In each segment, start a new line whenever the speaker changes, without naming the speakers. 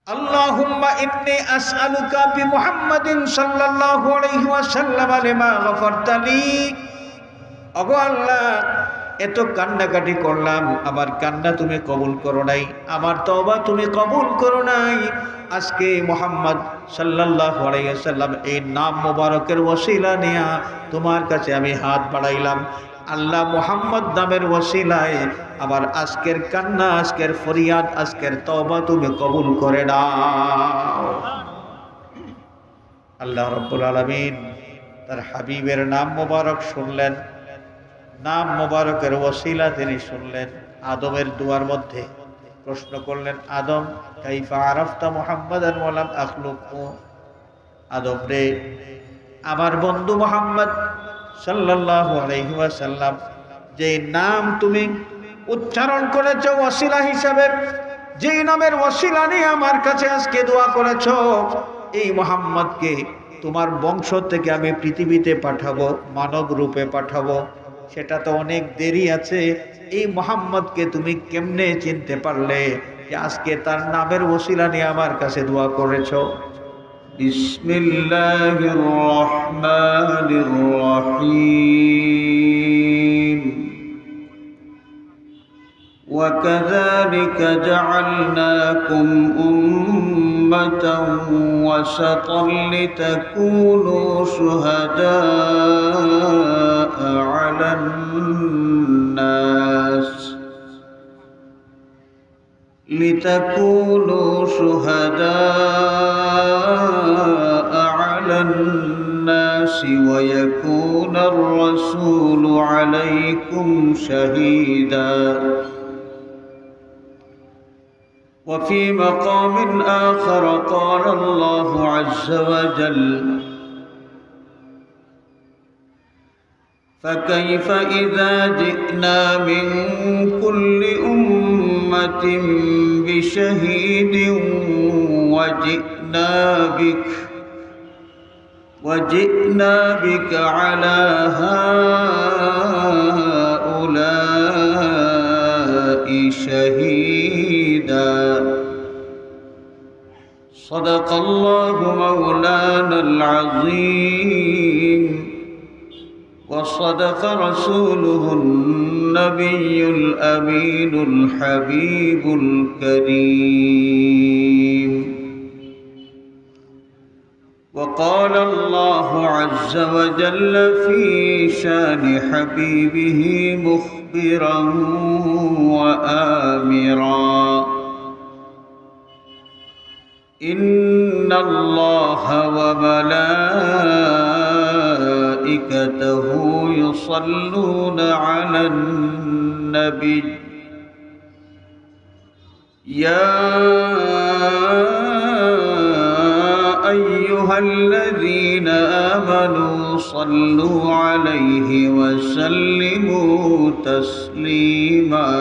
আল্লাহুম্মা ইন্নী আসআলুকা বিমুহাম্মাদিন সাল্লাল্লাহু আলাইহি ওয়াসাল্লাম লিমা গফারতা লি। ওগো আল্লাহ, এত কান্নাকাটি করলাম, আমার কান্না তুমি কবুল করো নাই, আমার তওবা তুমি কবুল করো নাই। আজকে মুহাম্মদ সাল্লাল্লাহু আলাইহি ওয়াসাল্লাম এই নাম মোবারকের ওসিলা নিয়া তোমার কাছে আমি হাত বাড়াইলাম। আল্লাহ মুহাম্মদ নামের ওসিলায় আমার আজকের কান্না, আজকের ফরিয়াদ, আজকের তওবা তুমি কবুল করে দাও। আল্লাহ রাব্বুল আলামিন তার হাবিবের নাম মোবারক শুনলেন, নাম মোবারকের ওসিলা তিনি শুনলেন। আদমের দুয়ার মধ্যে প্রশ্ন করলেন, আদম কাইফা আরাফতা মুহাম্মাদান ওয়া লাম আখলুকহু। আদম রে, আমার বন্ধু মুহাম্মদ সাল্লাল্লাহু আলাইহি ওয়াসাল্লাম যে নাম তুমি উচ্চারণ করেছো ওসিলা হিসাবে, যেই নামের ওসিলা নিয়ে আমার কাছে আজকে দোয়া করেছো, এই মুহাম্মদকে তোমার বংশ থেকে আমি পৃথিবীতে পাঠাবো, মানব রূপে পাঠাবো, সেটা তো অনেক দেরি আছে। এই মুহাম্মদকে তুমি কেমনে চিনতে পারলে যে আজকে তার নামের ওসিলা নিয়ে আমার কাছে দোয়া করেছো? বিসমিল্লাহির রহমানির রহিম। وكذلك جعلناكم أمة وسطا لتكونوا شهداء على الناس ويكون الرسول عليكم شهيدا. وفي مقام آخر قال الله عز وجل: فكيف إذا جئنا من كل أمة بشهيد وجئنا بك على هؤلاء شهيدا. صدق الله مولانا العظيم وصدق رسوله النبي الأمين الحبيب الكريم. وقال الله عز وجل في شان حبيبه مخبرا وآمرا: إن الله وملائكته يصلون على النبي يا أيها الذين آمنوا صلوا عليه وسلموا تسليما.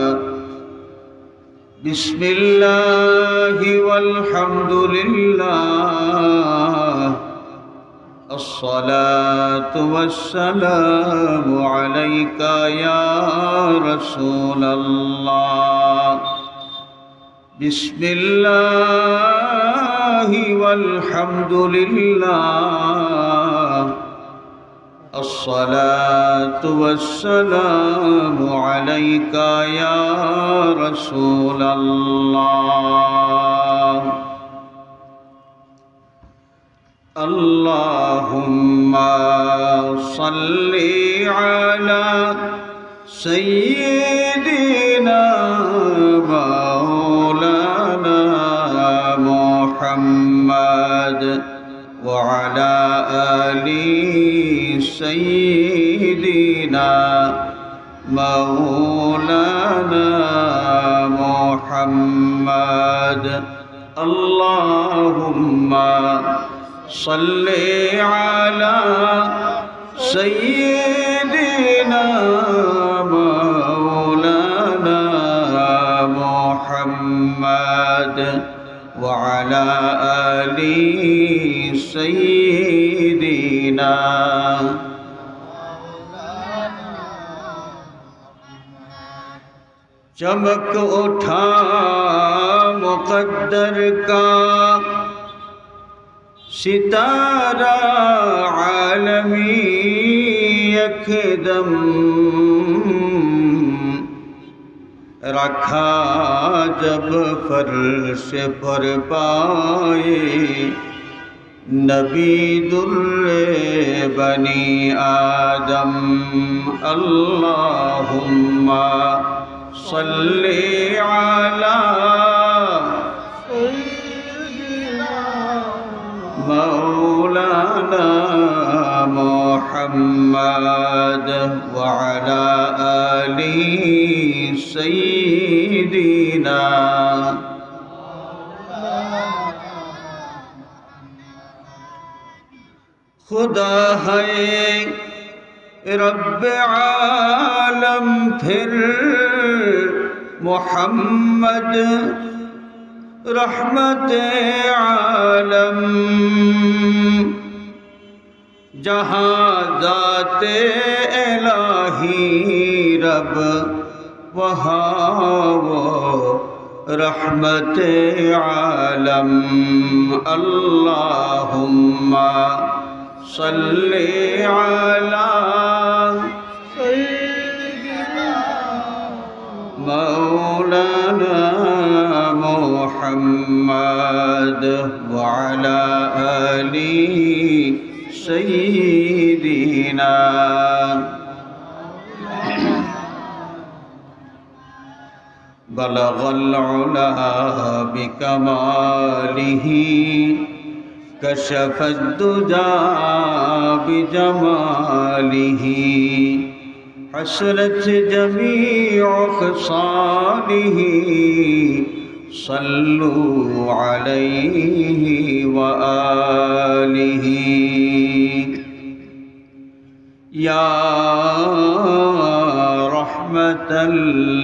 بسم الله والحمد لله، الصلاة والسلام عليك يا رسول الله. بسم الله والحمد لله، الصلاة والسلام عليك يا رسول الله. اللهم صل على سيدنا مولانا محمد وعلى آل سيدنا مولانا محمد. اللهم صل على سيدنا مولانا محمد وعلى آل سيدنا. चमक उठा
मुक़द्दर का सितारा आलमी यकदम रखा जब फर्श पर पाए नबी दुर्रे बनी आदम अल्लाहुम्मा सल्ली अला मौलाना मुहम्मद व अला आलि सय्यिदिना। खुदा है रब्बे आलम फिर मोहम्मद रहमते आलम। जहाँ ज़ाते इलाही रब वहाँ वो रहमते आलम। अल्लाहुम्मा सल्ली अला मौलाना मुहम्मद व अला आलि सय्यिदिना। बलगल उला बिकमालिही कशफद्दुजा बिजमालिही हसरत जमीउ ख़िसालिही सल्लु अलैहि व आलिहि। या रहमतल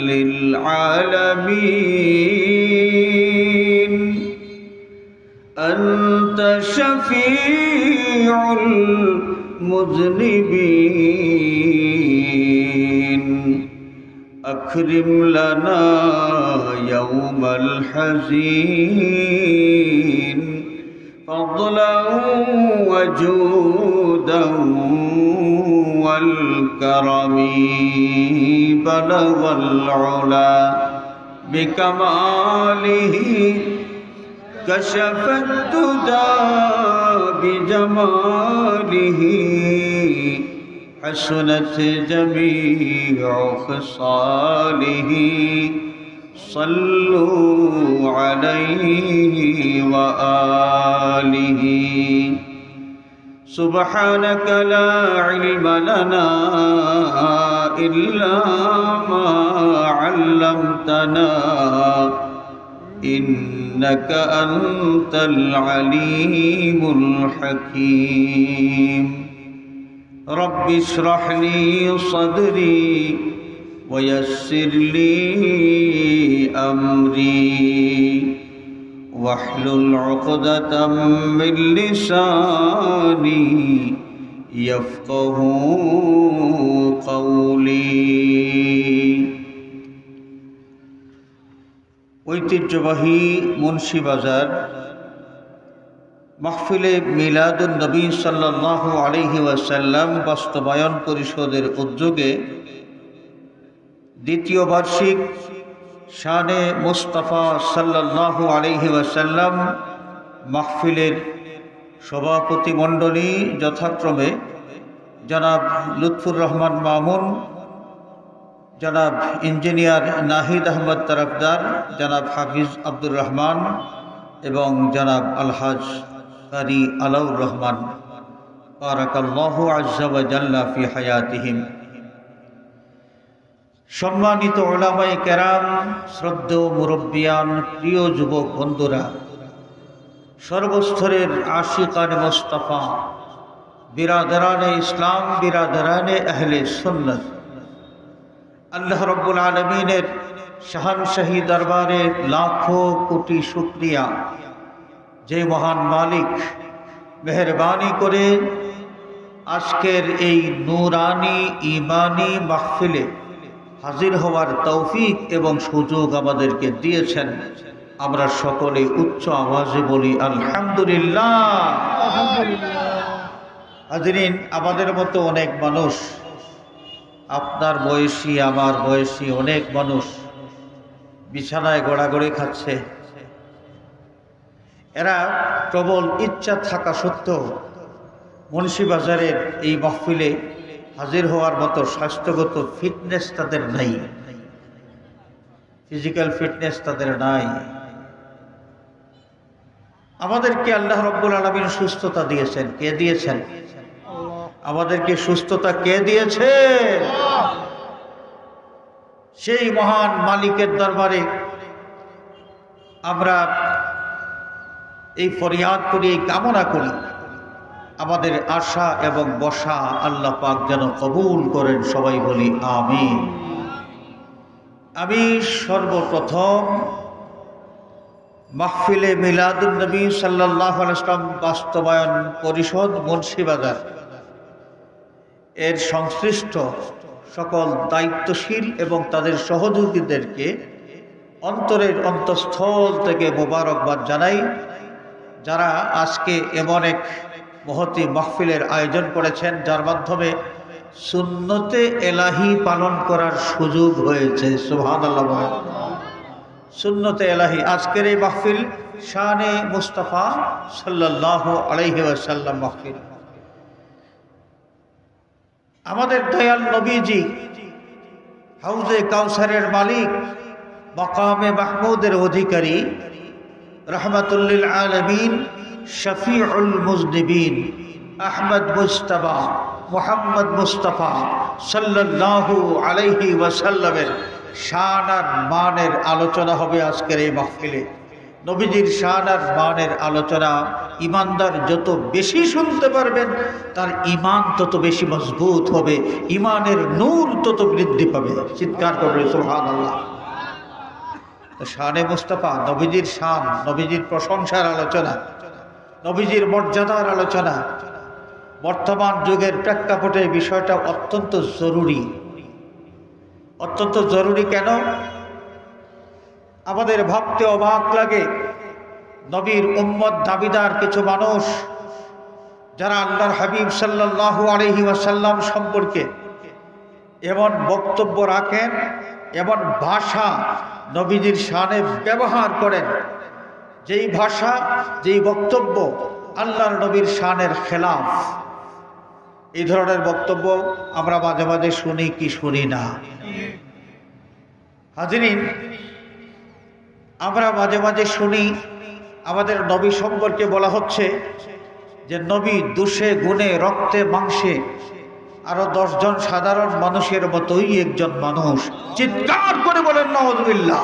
लिल आलमीन अंत शफीउल मुज़निबीन। अक्रिम लना यौमल हज़ीन फ़ज़लन व जूदन वल करमी। बलगल उला बिकमालिही कशफद्दुजा बिजमालिही हसनत जमीउ ख़िसालिही सल्लु अलैहि व आलिहि। सुब्हानक ला इल्म लना इल्ला मा अल्लमतना इन्नक अंतल अलीमुल हकीम। रब्बि इश्रह ली सदरी व यस्सिर ली अमरी वहलुल उक़दतम मिन लिसानी यफ़क़हू क़ौली। ঐতিহ্যবাহী মুন্সিবাজার মাহফিলে মিলাদুন নবী সাল্লাল্লাহু আলাইহি ওয়াসাল্লাম বাস্তবায়ন পরিষদের উদ্যোগে দ্বিতীয় বার্ষিক শানে মুস্তাফা সাল্লাল্লাহু আলাইহি ওয়াসাল্লাম মাহফিলের সভাপতি মণ্ডলী যথাক্রমে জনাব লুৎফুর রহমান মামুন, জনাব ইঞ্জিনিয়ার নাহিদ আহমদ তরফদার, জনাব হাফিজ আব্দুর রহমান এবং জনাব আলহাজ কারি আলাউর রহমান বারাকাল্লাহু আজ্জা ওয়া জাল্লা ফি হায়াতিহিম। সম্মানিত উলামায়ে কেরাম, শ্রদ্ধেয় মুরব্বিয়ান, প্রিয় যুবক বন্ধুরা, সর্বস্তরের আশিকানে মুস্তাফা, বিরাদরানে ইসলাম, বিরাদরানে আহলে সুন্নাত, আল্লাহ রাব্বুল আলামিনের শাহানশাহী দরবারে লাখো কোটি শুকরিয়া, যে মহান মালিক মেহেরবানি করে আজকের এই নূরানি ঈমানি মাহফিলে হাজির হওয়ার তৌফিক এবং সুযোগ আমাদেরকে দিয়েছেন। আমরা সকলে উচ্চ আওয়াজে বলি আলহামদুলিল্লাহ। হাজরিন, আমাদের মতো অনেক মানুষ, আপনার বয়সী আমার বয়সী অনেক মানুষ বিছানায় গড়াগড়ি খাচ্ছে। এরা প্রবল ইচ্ছা থাকা সত্ত্বেও মুন্সিবাজারের এই মাহফিলে হাজির হওয়ার মতো স্বাস্থ্যগত ফিটনেস তাদের নাই, ফিজিক্যাল ফিটনেস তাদের নাই। আমাদেরকে আল্লাহ রাব্বুল আলামিন সুস্থতা দিয়েছেন। কে দিয়েছেন? আমাদেরকে সুস্থতা কে দিয়েছেন? সেই মহান মালিকের দরবারে আমরা এই ফরিয়াদ করি, এই কামনা করি, আমাদের আশা এবং বসা আল্লাহ পাক যেন কবুল করেন। সবাই বলি আমিন। আমি সর্বপ্রথম মাহফিলে মিলাদুন নবী সাল্লাল্লাহু আলাইহি ওয়াসাল্লাম বাস্তবায়ন পরিষদ মুন্সিবাজার এর সংশ্লিষ্ট সকল দায়িত্বশীল এবং তাদের সহযোগীদেরকে অন্তরের অন্তঃস্থল থেকে মোবারকবাদ জানাই, যারা আজকে এমন এক মহতী মাহফিলের আয়োজন করেছেন যার মাধ্যমে সুন্নতে এলাহি পালন করার সুযোগ হয়েছে। সুবহানাল্লাহ। সুন্নতে এলাহি আজকের এই মাহফিল শানে মুস্তাফা সাল্লাল্লাহু আলাইহি ওয়াসাল্লাম মাহফিল। আমাদের দয়াল নবীজি হাউজে কাউসারের মালিক, মাকামে মাহমুদের অধিকারী, রাহমাতুল লিল আলামিন, শফিউল মুজনিবিন, আহমদ মুস্তাফা মুহাম্মদ মুস্তাফা সাল্লাল্লাহু আলাইহি ওয়াসাল্লামের শান আর মানের আলোচনা হবে আজকের এই মাহফিলে। নবীজির শান আর মানের আলোচনা ইমানদার যত বেশি শুনতে পারবেন তার ইমান তত বেশি মজবুত হবে, ইমানের নূর তত বৃদ্ধি পাবে। চিৎকার করবে সুবহানাল্লাহ। শানে মুস্তাফা, নবীজির শান, নবীজির প্রশংসার আলোচনা, নবীজির মর্যাদার আলোচনা বর্তমান যুগের প্রেক্ষাপটে বিষয়টা অত্যন্ত জরুরি। অত্যন্ত জরুরি কেন? আমাদের ভাবতে অবাক লাগে, নবীর উম্মত দাবিদার কিছু মানুষ যারা আল্লাহর হাবিব সাল্লাল্লাহু আলাইহি ওয়াসাল্লাম সম্পর্কে এমন বক্তব্য রাখেন, এমন ভাষা নবীজির শানে ব্যবহার করেন, যেই ভাষা, যেই বক্তব্য আল্লাহর নবীর শানের খেলাফ। এই ধরনের বক্তব্য আমরা মাঝে মাঝে শুনি কি শুনি না? হাজিরিন, আমরা মাঝে মাঝে শুনি আমাদের নবী সম্পর্কে বলা হচ্ছে যে নবী দোষে গুণে রক্তে মাংসে আরো 10 জন সাধারণ মানুষের মতোই একজন মানুষ। চিৎকার করে বলেন নাউযুবিল্লাহ।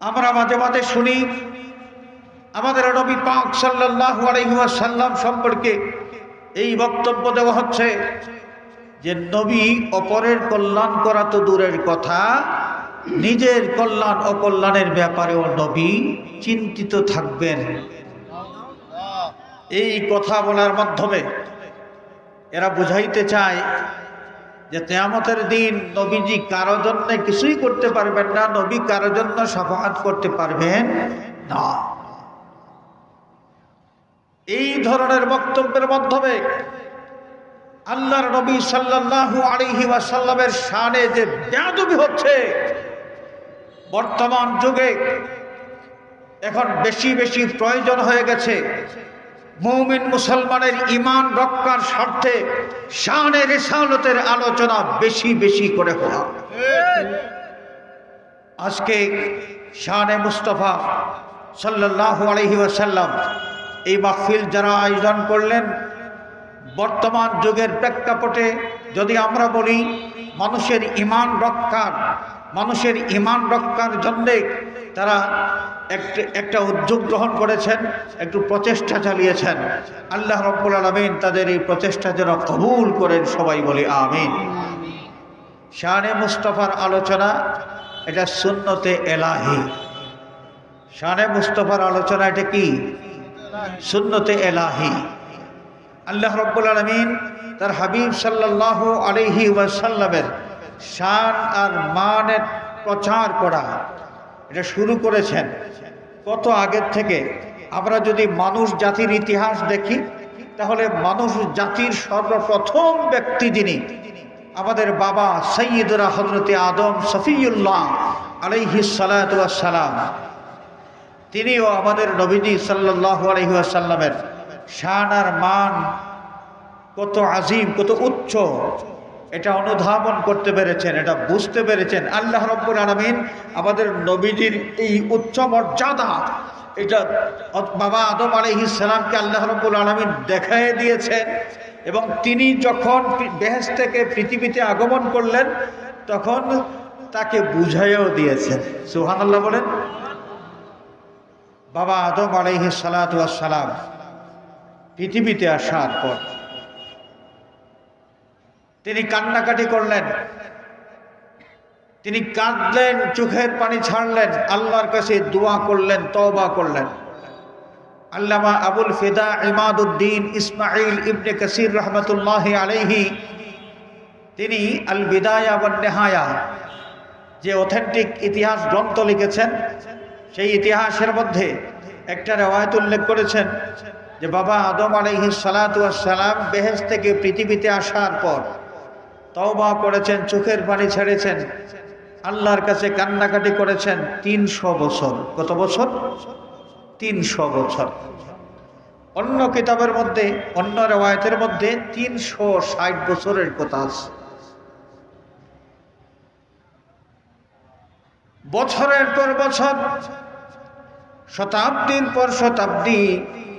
আমরা মাঝে মাঝে শুনি আমাদের নবী পাক সাল্লাল্লাহু আলাইহি ওয়াসাল্লাম সম্পর্কে এই বক্তব্য দেওয়া হচ্ছে যে নবী অপরের কল্যাণ করা তো দূরের কথা, নিজের কল্যাণ অকল্যাণের ব্যাপারেও নবী চিন্তিত থাকবেন। এই কথা বলার মাধ্যমে এরা বুঝাইতে চায় যে কিয়ামতের দিন নবীজি কারো জন্য কিছুই করতে পারবেন না, নবী কারো জন্য শাফাআত করতে পারবেন না। এই ধরনের বক্তব্যের মাধ্যমে আল্লাহর নবী সাল্লাল্লাহু আলাইহি ওয়াসাল্লামের শানে যে বেয়াদবি হচ্ছে, বর্তমান যুগে এখন বেশি বেশি প্রয়োজন হয়ে গেছে মুমিন মুসলমানের ঈমান রক্ষার স্বার্থে শানে রিসালাতের আলোচনা বেশি বেশি করে হওয়া। আজকে শানে মুস্তাফা সাল্লাল্লাহু আলাইহি ওয়াসাল্লাম এই মাহফিল যারা আয়োজন করলেন, বর্তমান যুগের প্রেক্ষাপটে যদি আমরা বলি মানুষের ঈমান রক্ষার জন্যে তারা একটা উদ্যোগ গ্রহণ করেছেন, একটু প্রচেষ্টা চালিয়েছেন। আল্লাহ রাব্বুল আলামিন তাদের এই প্রচেষ্টা যেন কবুল করেন। সবাই বলি আমিন। শানে মুস্তাফার আলোচনা এটা সুন্নতে এলাহি। শানে মুস্তাফার আলোচনা এটা কি? সুন্নতে এলাহি। আল্লাহ রাব্বুল আলামিন তার হাবিব সাল্লাল্লাহু আলাইহি ওয়াসাল্লামের শান আর মানের প্রচার করা, এটা শুরু করেছেন কত আগের থেকে। আমরা যদি মানুষ জাতির ইতিহাস দেখি তাহলে মানুষ জাতির সর্বপ্রথম ব্যক্তি যিনি, আমাদের বাবা সাইয়্যিদুনা হযরতে আদম সফিউল্লাহ আলাইহিস সালাতু ওয়াস সালাম, তিনিও আমাদের নবীজি সাল্লাল্লাহু আলাইহি ওয়াসাল্লামের শান আর মান কত আজিম, কত উচ্চ, এটা অনুধাবন করতে পেরেছেন, এটা বুঝতে পেরেছেন। আল্লাহ রাব্বুল আলামিন আমাদের নবীজির এই উচ্চ মর্যাদা, এটা বাবা আদম আলাইহিস সালামকে আল্লাহ রাব্বুল আলামিন দেখায় দিয়েছেন। এবং তিনি যখন বেহেশত থেকে পৃথিবীতে আগমন করলেন তখন তাকে বুঝাইয়াও দিয়েছেন। সুবহানাল্লাহ বলেন। বাবা আদম আলাইহিস সালাতু ওয়াস সালাম পৃথিবীতে আসার পর তিনি কান্নাকাটি করলেন, তিনি কাঁদলেন, চোখের পানি ছাড়লেন, আল্লাহর কাছে দোয়া করলেন, তওবা করলেন। আল্লামা আবুল ফিদা ইমাদউদ্দিন ইসমাইল ইবনে কাসির রহমতুল্লাহ আলাইহি তিনি আল বিদায়া ওয়ান নিহায়া যে অথেন্টিক ইতিহাস গ্রন্থ লিখেছেন, সেই ইতিহাসের মধ্যে একটা রিওয়ায়াত উল্লেখ করেছেন যে বাবা আদম আলাইহিস সালাতু ওয়াস সালাম বেহেশত থেকে পৃথিবীতে আসার পর তওবা করেছেন, চোখের পানি ছেড়েছেন, আল্লাহর কাছে কান্নাকাটি করেছেন 300 বছর। কত বছর? 300 বছর। অন্য কিতাবের মধ্যে, অন্য রিওয়ায়াতের মধ্যে 360 বছরের কথা আছে। বছরের পর বছর, শতাব্দীর পর শতাব্দী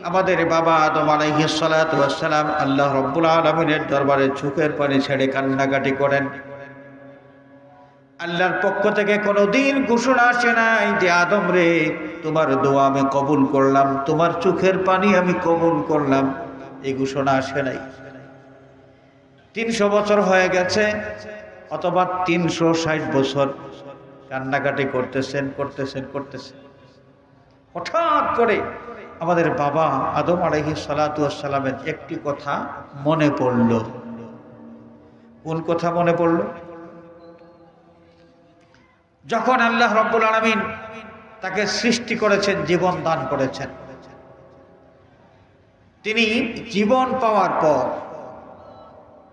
আমাদের বাবা আদম আলাইহিস সালাতু ওয়াস সালাম আল্লাহ রাব্বুল আলামিনের দরবারে চোখের পানি ছেড়ে কান্নাকাটি করেন। আল্লাহর পক্ষ থেকে কোনোদিন ঘোষণা আসে নাই যে আদম রে, তোমার দোয়া আমি কবুল করলাম, তোমার চোখের পানি আমি কবুল করলাম, এই ঘোষণা আসে নাই। 300 বছর হয়ে গেছে, অথবা 360 বছর কান্নাকাটি করতেছেন। হঠাৎ করে আমাদের বাবা আদম আলাইহিস সালাতু ওয়াস সালামের একটি কথা মনে পড়ল। কোন কথা মনে পড়ল? যখন আল্লাহ রাব্বুল আলামিন তাকে সৃষ্টি করেছেন, জীবন দান করেছেন, তিনি জীবন পাওয়ার পর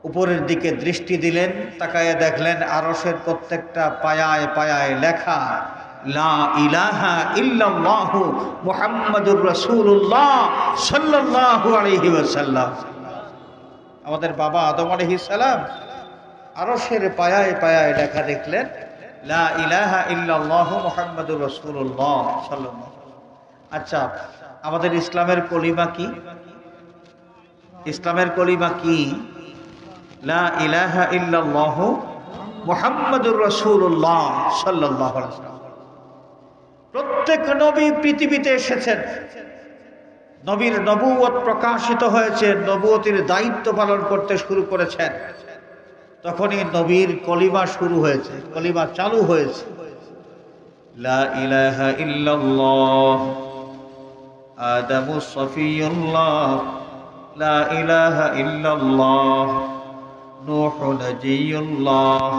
উপরের দিকে দৃষ্টি দিলেন, তাকায় দেখলেন আরশের প্রত্যেকটা পায়ায় পায়ায় লেখা লা ইলাহা ইল্লাল্লাহু মুহাম্মাদুর রাসূলুল্লাহ সাল্লাল্লাহু আলাইহি ওয়াসাল্লাম। আমাদের বাবা আদম আলাইহিস সালাম আরশের পায়ায় পায়ায় লেখা দেখলেন লা ইলাহা ইল্লাল্লাহু মুহাম্মাদুর রাসূলুল্লাহ সাল্লাল্লাহু। আচ্ছা, আমাদের ইসলামের কলিমা কি? ইসলামের কলিমা কি? লা ইলাহা ইল্লাল্লাহু মুহাম্মাদুর রাসূলুল্লাহ সাল্লাল্লাহু আলাইহি ওয়াসাল্লাম। প্রত্যেক নবী পৃথিবীতে এসেছেন, নবীর নবুয়ত প্রকাশিত হয়েছে, নবুয়তের দায়িত্ব পালন করতে শুরু করেছেন, তখনই নবীর কলিমা শুরু হয়েছে, কলিমা চালু হয়েছে। লা ইলাহা ইল্লাল্লাহ আদামু সফিয়ুল্লাহ, লা ইলাহা ইল্লাল্লাহ নূহ নজিয়ুল্লাহ,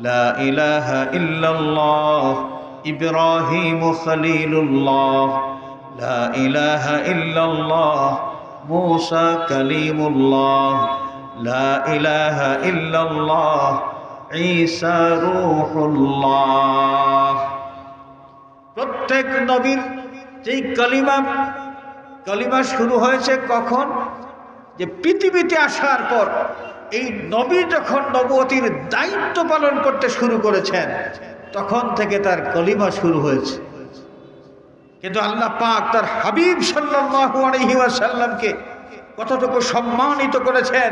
লা ইলাহা ইল্লাল্লাহ ইব্রাহিম খলিলুল্লাহ, লা ইলাহা ইল্লাল্লাহ মূসা কালিমুল্লাহ, লা ইলাহা ইল্লাল্লাহ ঈসা রূহুল্লাহ। প্রত্যেক নবীর যেই কলিমা শুরু হয়েছে কখন? যে পৃথিবীতে আসার পর এই নবী যখন নবুয়তির দায়িত্ব পালন করতে শুরু করেছেন তখন থেকে তার কলিমা শুরু হয়েছে। কিন্তু আল্লাহ পাক তার হাবিব সাল্লাল্লাহু আলাইহি ওয়াসাল্লামকে কতটুকু সম্মানিত করেছেন।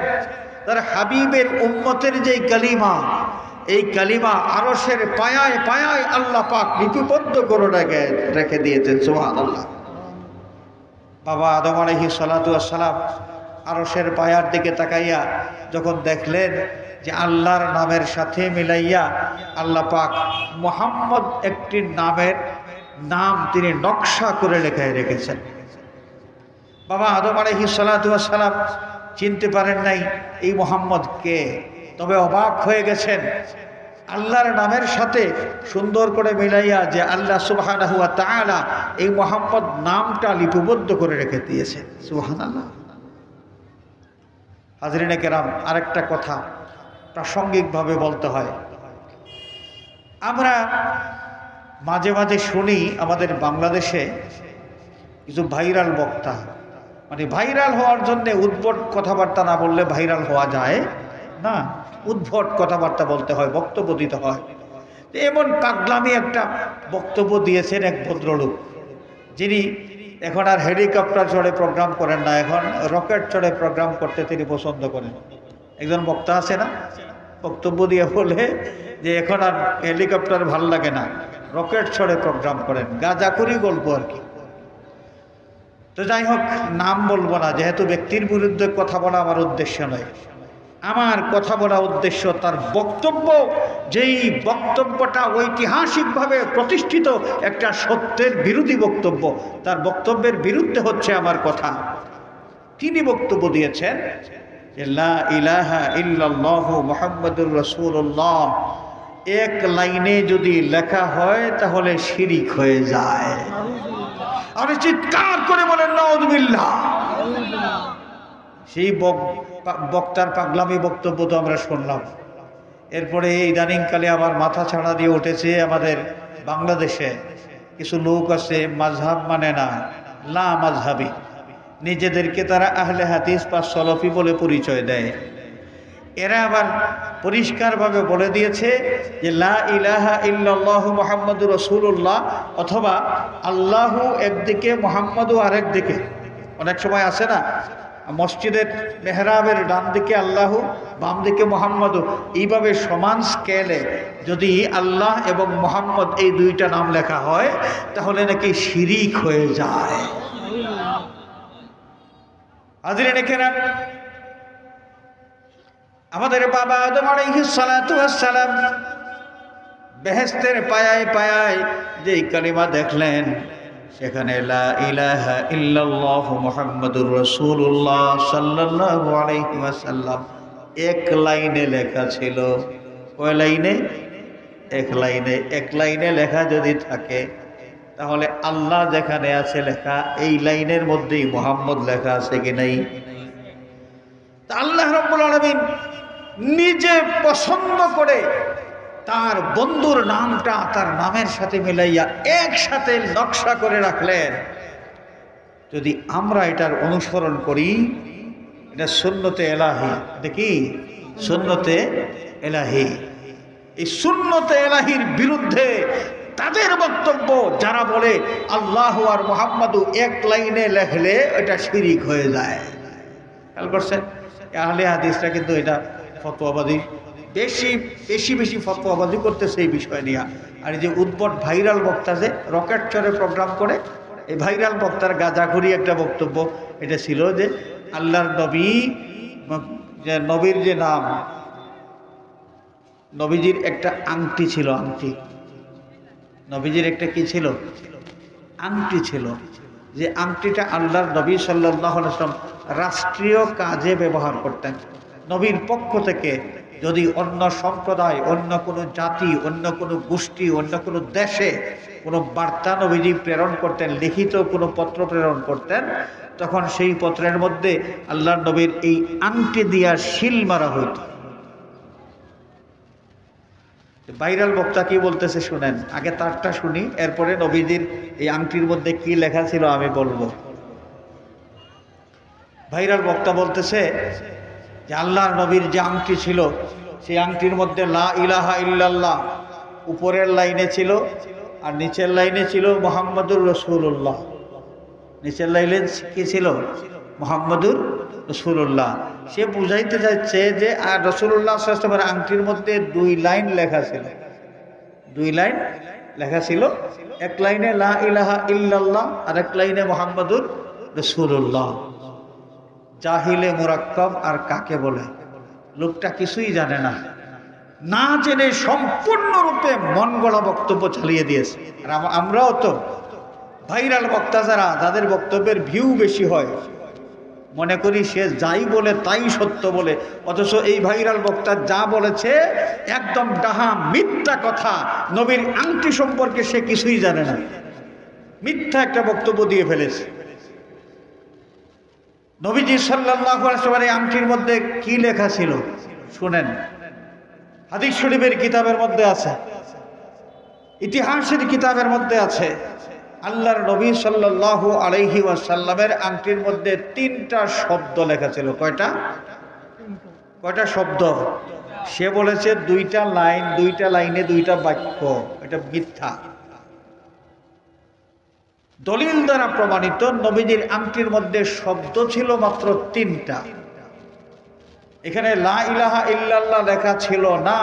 তার হাবিবের উম্মতের যেই কালিমা, এই কালিমা আরশের পায়ায় পায়ায় আল্লাহ পাক লিপিবদ্ধ করে রেখে দিয়েছেন। সুবহানাল্লাহ। বাবা আদম আলাইহিস সালাতু ওয়াস সালাম আরশের পায়ার দিকে তাকাইয়া যখন দেখলেন যে আল্লাহর নামের সাথে মিলাইয়া আল্লাহ পাক মুহাম্মদ একটি নাম তিনি নকশা করে লেখায় রেখেছেন। বাবা আদম আলাইহিস সালাতু ওয়াস সালাম চিনতে পারেন নাই এই মুহাম্মদ কে, তবে অবাক হয়ে গেছেন আল্লাহর নামের সাথে সুন্দর করে মিলাইয়া যে আল্লাহ সুবহানাহু ওয়া তাআলা এই মুহাম্মদ নামটা লিপিবদ্ধ করে রেখে দিয়েছেন। সুবহানাল্লাহ। হাজরিনে কেরাম, আরেকটা কথা প্রাসঙ্গিকভাবে বলতে হয়। আমরা মাঝে মাঝে শুনি আমাদের বাংলাদেশে কিছু ভাইরাল বক্তা, মানে ভাইরাল হওয়ার জন্য উদ্ভট কথাবার্তা না বললে ভাইরাল হওয়া যায় না, উদ্ভট কথাবার্তা বলতে হয়, বক্তব্য দিতে হয়। এমন পাগলামি একটা বক্তব্য দিয়েছেন এক ভদ্রলোক, যিনি এখন আর হেলিকপ্টার চড়ে প্রোগ্রাম করেন না, এখন রকেট চড়ে প্রোগ্রাম করতে তিনি পছন্দ করেন। একজন বক্তা আছে না, বক্তব্য দিয়ে বলে যে এখন আর হেলিকপ্টার ভাল লাগে না, রকেট চড়ে প্রোগ্রাম করেন, গাঁজাখুরি গল্প আর কি। তো যাই হোক, নাম বলবো না, যেহেতু ব্যক্তির বিরুদ্ধে কথা বলা আমার উদ্দেশ্য নয়। আমার কথা বলা উদ্দেশ্য তার বক্তব্য, যেই বক্তব্যটা ঐতিহাসিকভাবে প্রতিষ্ঠিত একটা সত্যের বিরোধী বক্তব্য, তার বক্তব্যের বিরুদ্ধে হচ্ছে আমার কথা। তিনি বক্তব্য দিয়েছেন যে লা ইলাহা ইল্লাল্লাহু মুহাম্মাদুর রাসূলুল্লাহ এক লাইনে যদি লেখা হয় তাহলে শিরিক হয়ে যায়। আরে চিৎকার করে বলেন নাউযুবিল্লাহ। সেই বক্তার পাগলামি বক্তব্য তো আমরা শুনলাম। এরপরে ইদানিংকালে আমার মাথা ছাড়া দিয়ে উঠেছে, আমাদের বাংলাদেশে কিছু লোক আছে মাযহাব মানে না, লা মাযহাবী, নিজেদেরকে তারা আহলে হাদিস বা সলফি বলে পরিচয় দেয়। এরা আবার পরিষ্কারভাবে বলে দিয়েছে যে লা ইলাহা ইল্লাল্লাহু মুহাম্মাদুর রাসূলুল্লাহ, অথবা আল্লাহু একদিকে মুহাম্মাদু আরেক দিকে। অনেক সময় আছে না, মসজিদের মেহরাবের ডান দিকে আল্লাহু, বাম দিকে মুহাম্মাদু, এইভাবে সমান স্কেলে যদি আল্লাহ এবং মুহাম্মদ এই দুইটা নাম লেখা হয় তাহলে নাকি শিরিক হয়ে যায়। হাজিরিন কেরাম, আমাদের বাবা আদম আলাইহিস সালাতু ওয়াস সালাম বেহেশতের পায়ায় পায়ায় যে কালিমা দেখলেন, সেখানে লা ইলাহা ইল্লাল্লাহু মুহাম্মাদুর রাসূলুল্লাহ সাল্লাল্লাহু আলাইহি ওয়াসাল্লাম এক লাইনে লেখা ছিল। কয় লাইনে? এক লাইনে। এক লাইনে লেখা যদি থাকে তাহলে আল্লাহ যেখানে আছে লেখা, এই লাইনের মধ্যেই মুহাম্মদ লেখা আছে কি নাই? আল্লাহ রাব্বুল আলামিন নিজে পছন্দ করে তার বন্ধুর নামটা তার নামের সাথে মিলাইয়া একসাথে নকশা করে রাখলেন। যদি আমরা এটার অনুসরণ করি, এটা সুন্নতে এলাহি। দেখি সুন্নতে এলাহি। এই সুন্নতে এলাহির বিরুদ্ধে তাদের বক্তব্য, যারা বলে আল্লাহ আর মুহাম্মাদু এক লাইনে লেখলে এটা শিরিক হয়ে যায়। খেয়াল করছেন, আহলে হাদিসরা কিন্তু এটা ফতোয়াবাদী, বেশি বেশি বেশি ফতোয়াবাদী করতেছে এই বিষয় নিয়ে। আর এই যে উদ্ভট ভাইরাল বক্তা যে রকেট চড়ে প্রোগ্রাম করে, এই ভাইরাল বক্তার গাঁজাখুরি একটা বক্তব্য এটা ছিল যে আল্লাহর নবী, যে নবীর যে নাম, নবীজির একটা আংটি ছিল, আংটি, নবীজির একটা কি ছিল? আংটি ছিল। যে আংটিটা আল্লাহর নবী সাল্লাল্লাহু আলাইহি ওয়াসাল্লাম রাষ্ট্রীয় কাজে ব্যবহার করতেন। নবীর পক্ষ থেকে যদি অন্য সম্প্রদায়, অন্য কোনো জাতি, অন্য কোনো গোষ্ঠী, অন্য কোনো দেশে কোনো বার্তা নবীজি প্রেরণ করতেন, লিখিত কোনো পত্র প্রেরণ করতেন, তখন সেই পত্রের মধ্যে আল্লাহর নবীর এই আংটি দিয়া শিল মারা হইত। ভাইরাল বক্তা কি বলতেছে শুনেন, আগে তারটা শুনি, এরপরে নবীজির এই আংটির মধ্যে কি লেখা ছিল আমি বলবো। ভাইরাল বক্তা বলতেছে যে আল্লাহর নবীর যে আংটি ছিল, সেই আংটির মধ্যে লা ইলাহা ইল্লাল্লাহ উপরের লাইনে ছিল, আর নিচের লাইনে ছিল মুহাম্মাদুর রাসূলুল্লাহ। নিচের লাইনে কি ছিল? মুহাম্মাদুর রাসূলুল্লাহ। সে বুঝাইতে যাচ্ছে যে আর রাসূলুল্লাহ সাল্লাল্লাহু আলাইহি ওয়াসাল্লামের আংটির মধ্যে দুই লাইন লেখা ছিল, দুই লাইন লেখা ছিল। এক লাইনে লা ইলাহা ইল্লাল্লাহ, আর এক লাইনে মুহাম্মাদুর রাসূলুল্লাহ। জাহিলে মুরাক্কাব আর কাকে বলে? লোকটা কিছুই জানে না, না জেনে সম্পূর্ণরূপে মন গড়া বক্তব্য চালিয়ে দিয়েছে। আর আমরাও তো ভাইরাল বক্তা যারা, যাদের বক্তব্যের ভিউ বেশি হয়,
মনে করি সে যাই বলে তাই সত্য বলে, অথচ এই ভাইরাল বক্তা যা বলেছে একদম ডাহা মিথ্যা কথা। নবীর আংটি সম্পর্কে সে কিছুই জানে না, মিথ্যা একটা বক্তব্য দিয়ে ফেলেছে। নবীজি সাল্লাল্লাহু আলাইহি ওয়াসাল্লামের এই আংটির মধ্যে কি লেখা ছিল শুনেন। হাদিস শরীফের কিতাবের মধ্যে আছে, ইতিহাসের কিতাবের মধ্যে আছে, আল্লাহর নবী সাল্লাল্লাহু আলাইহি ওয়াসাল্লামের আংটির মধ্যে 3টা শব্দ লেখা ছিল। কয়টা শব্দ? সে বলেছে 2টা লাইন, 2টা লাইনে 2টা বাক্য। এটা মিথ্যা। দলিল দ্বারা প্রমাণিত নবীজির আংটির মধ্যে শব্দ ছিল মাত্র 3টা। এখানে লা ইলাহা ইল্লাল্লাহ লেখা ছিল না,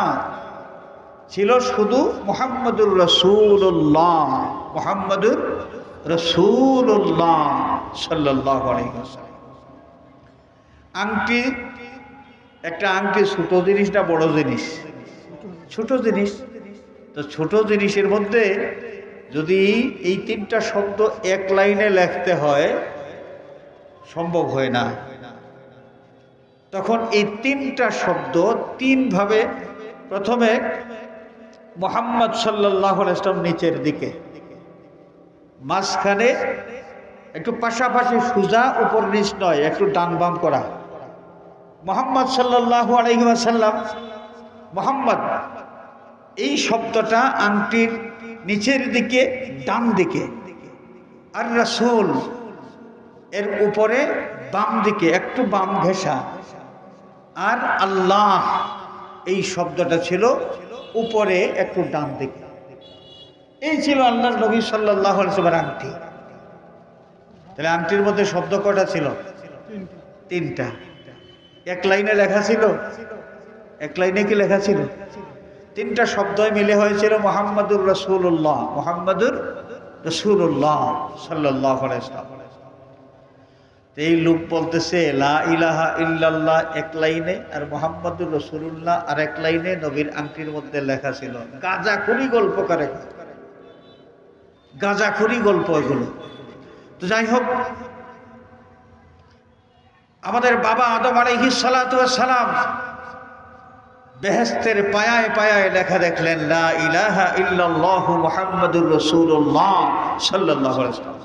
ছিল শুধু মুহাম্মাদুর রাসূলুল্লাহ, মুহাম্মাদুর রাসূলুল্লাহ সাল্লাল্লাহু আলাইহি ওয়াসাল্লাম। আংটি, একটা আংটি ছোট জিনিস না বড় জিনিস? ছোট জিনিস। তো ছোট জিনিসের মধ্যে যদি এই 3টা শব্দ এক লাইনে লিখতে হয়, সম্ভব হয় না। তখন এই 3টা শব্দ 3 ভাবে, প্রথমে মুহাম্মদ সাল্লাল্লাহু আলাইহি ওয়াসাল্লাম নিচের দিকে, মাঝখানে একটু পাশাপাশি সোজা, উপর নিচ নয়, একটু ডান বাম করা। মুহাম্মদ সাল্লাল্লাহু আলাইহি ওয়াসাল্লাম, মুহাম্মদ এই শব্দটা আংটির নিচের দিকে ডান দিকে, আর রাসূল এর উপরে বাম দিকে একটু বাম ঘেঁষা, আর আল্লাহ এই শব্দটা ছিল উপরে একটু ডান দিকে। এই ছিল আল্লাহর নবী সাল্লাল্লাহু আলাইহি ওয়াসাল্লামের আংটি। তাহলে আংটির মধ্যে শব্দ কয়টা ছিল? 3টা। এক লাইনে লেখা ছিল? এক লাইনে কি লেখা ছিল? 3টা শব্দই মিলে হয়েছিল মুহাম্মাদুর রাসূলুল্লাহ, মুহাম্মাদুর রাসূলুল্লাহ সাল্লাল্লাহু আলাইহি ওয়াসাল্লাম। এই লোক বলতেছে লা ইলাহা ইল্লাল্লাহ এক লাইনে, আর মুহাম্মাদুর রাসূলুল্লাহ আর এক লাইনে নবীর আংটির মধ্যে লেখা ছিল। গাঁজাখুরি গল্প করে, গাঁজাখুরি গল্প এগুলো। তো যাই হোক, আমাদের বাবা আদম আলাইহিস সালাতু ওয়াস সালাম বেহেশতের পায়ায় পায়ায় লেখা দেখলেন লা ইলাহা ইল্লাল্লাহু মুহাম্মাদুর রাসূলুল্লাহ সাল্লাল্লাহু আলাইহি ওয়াসাল্লাম।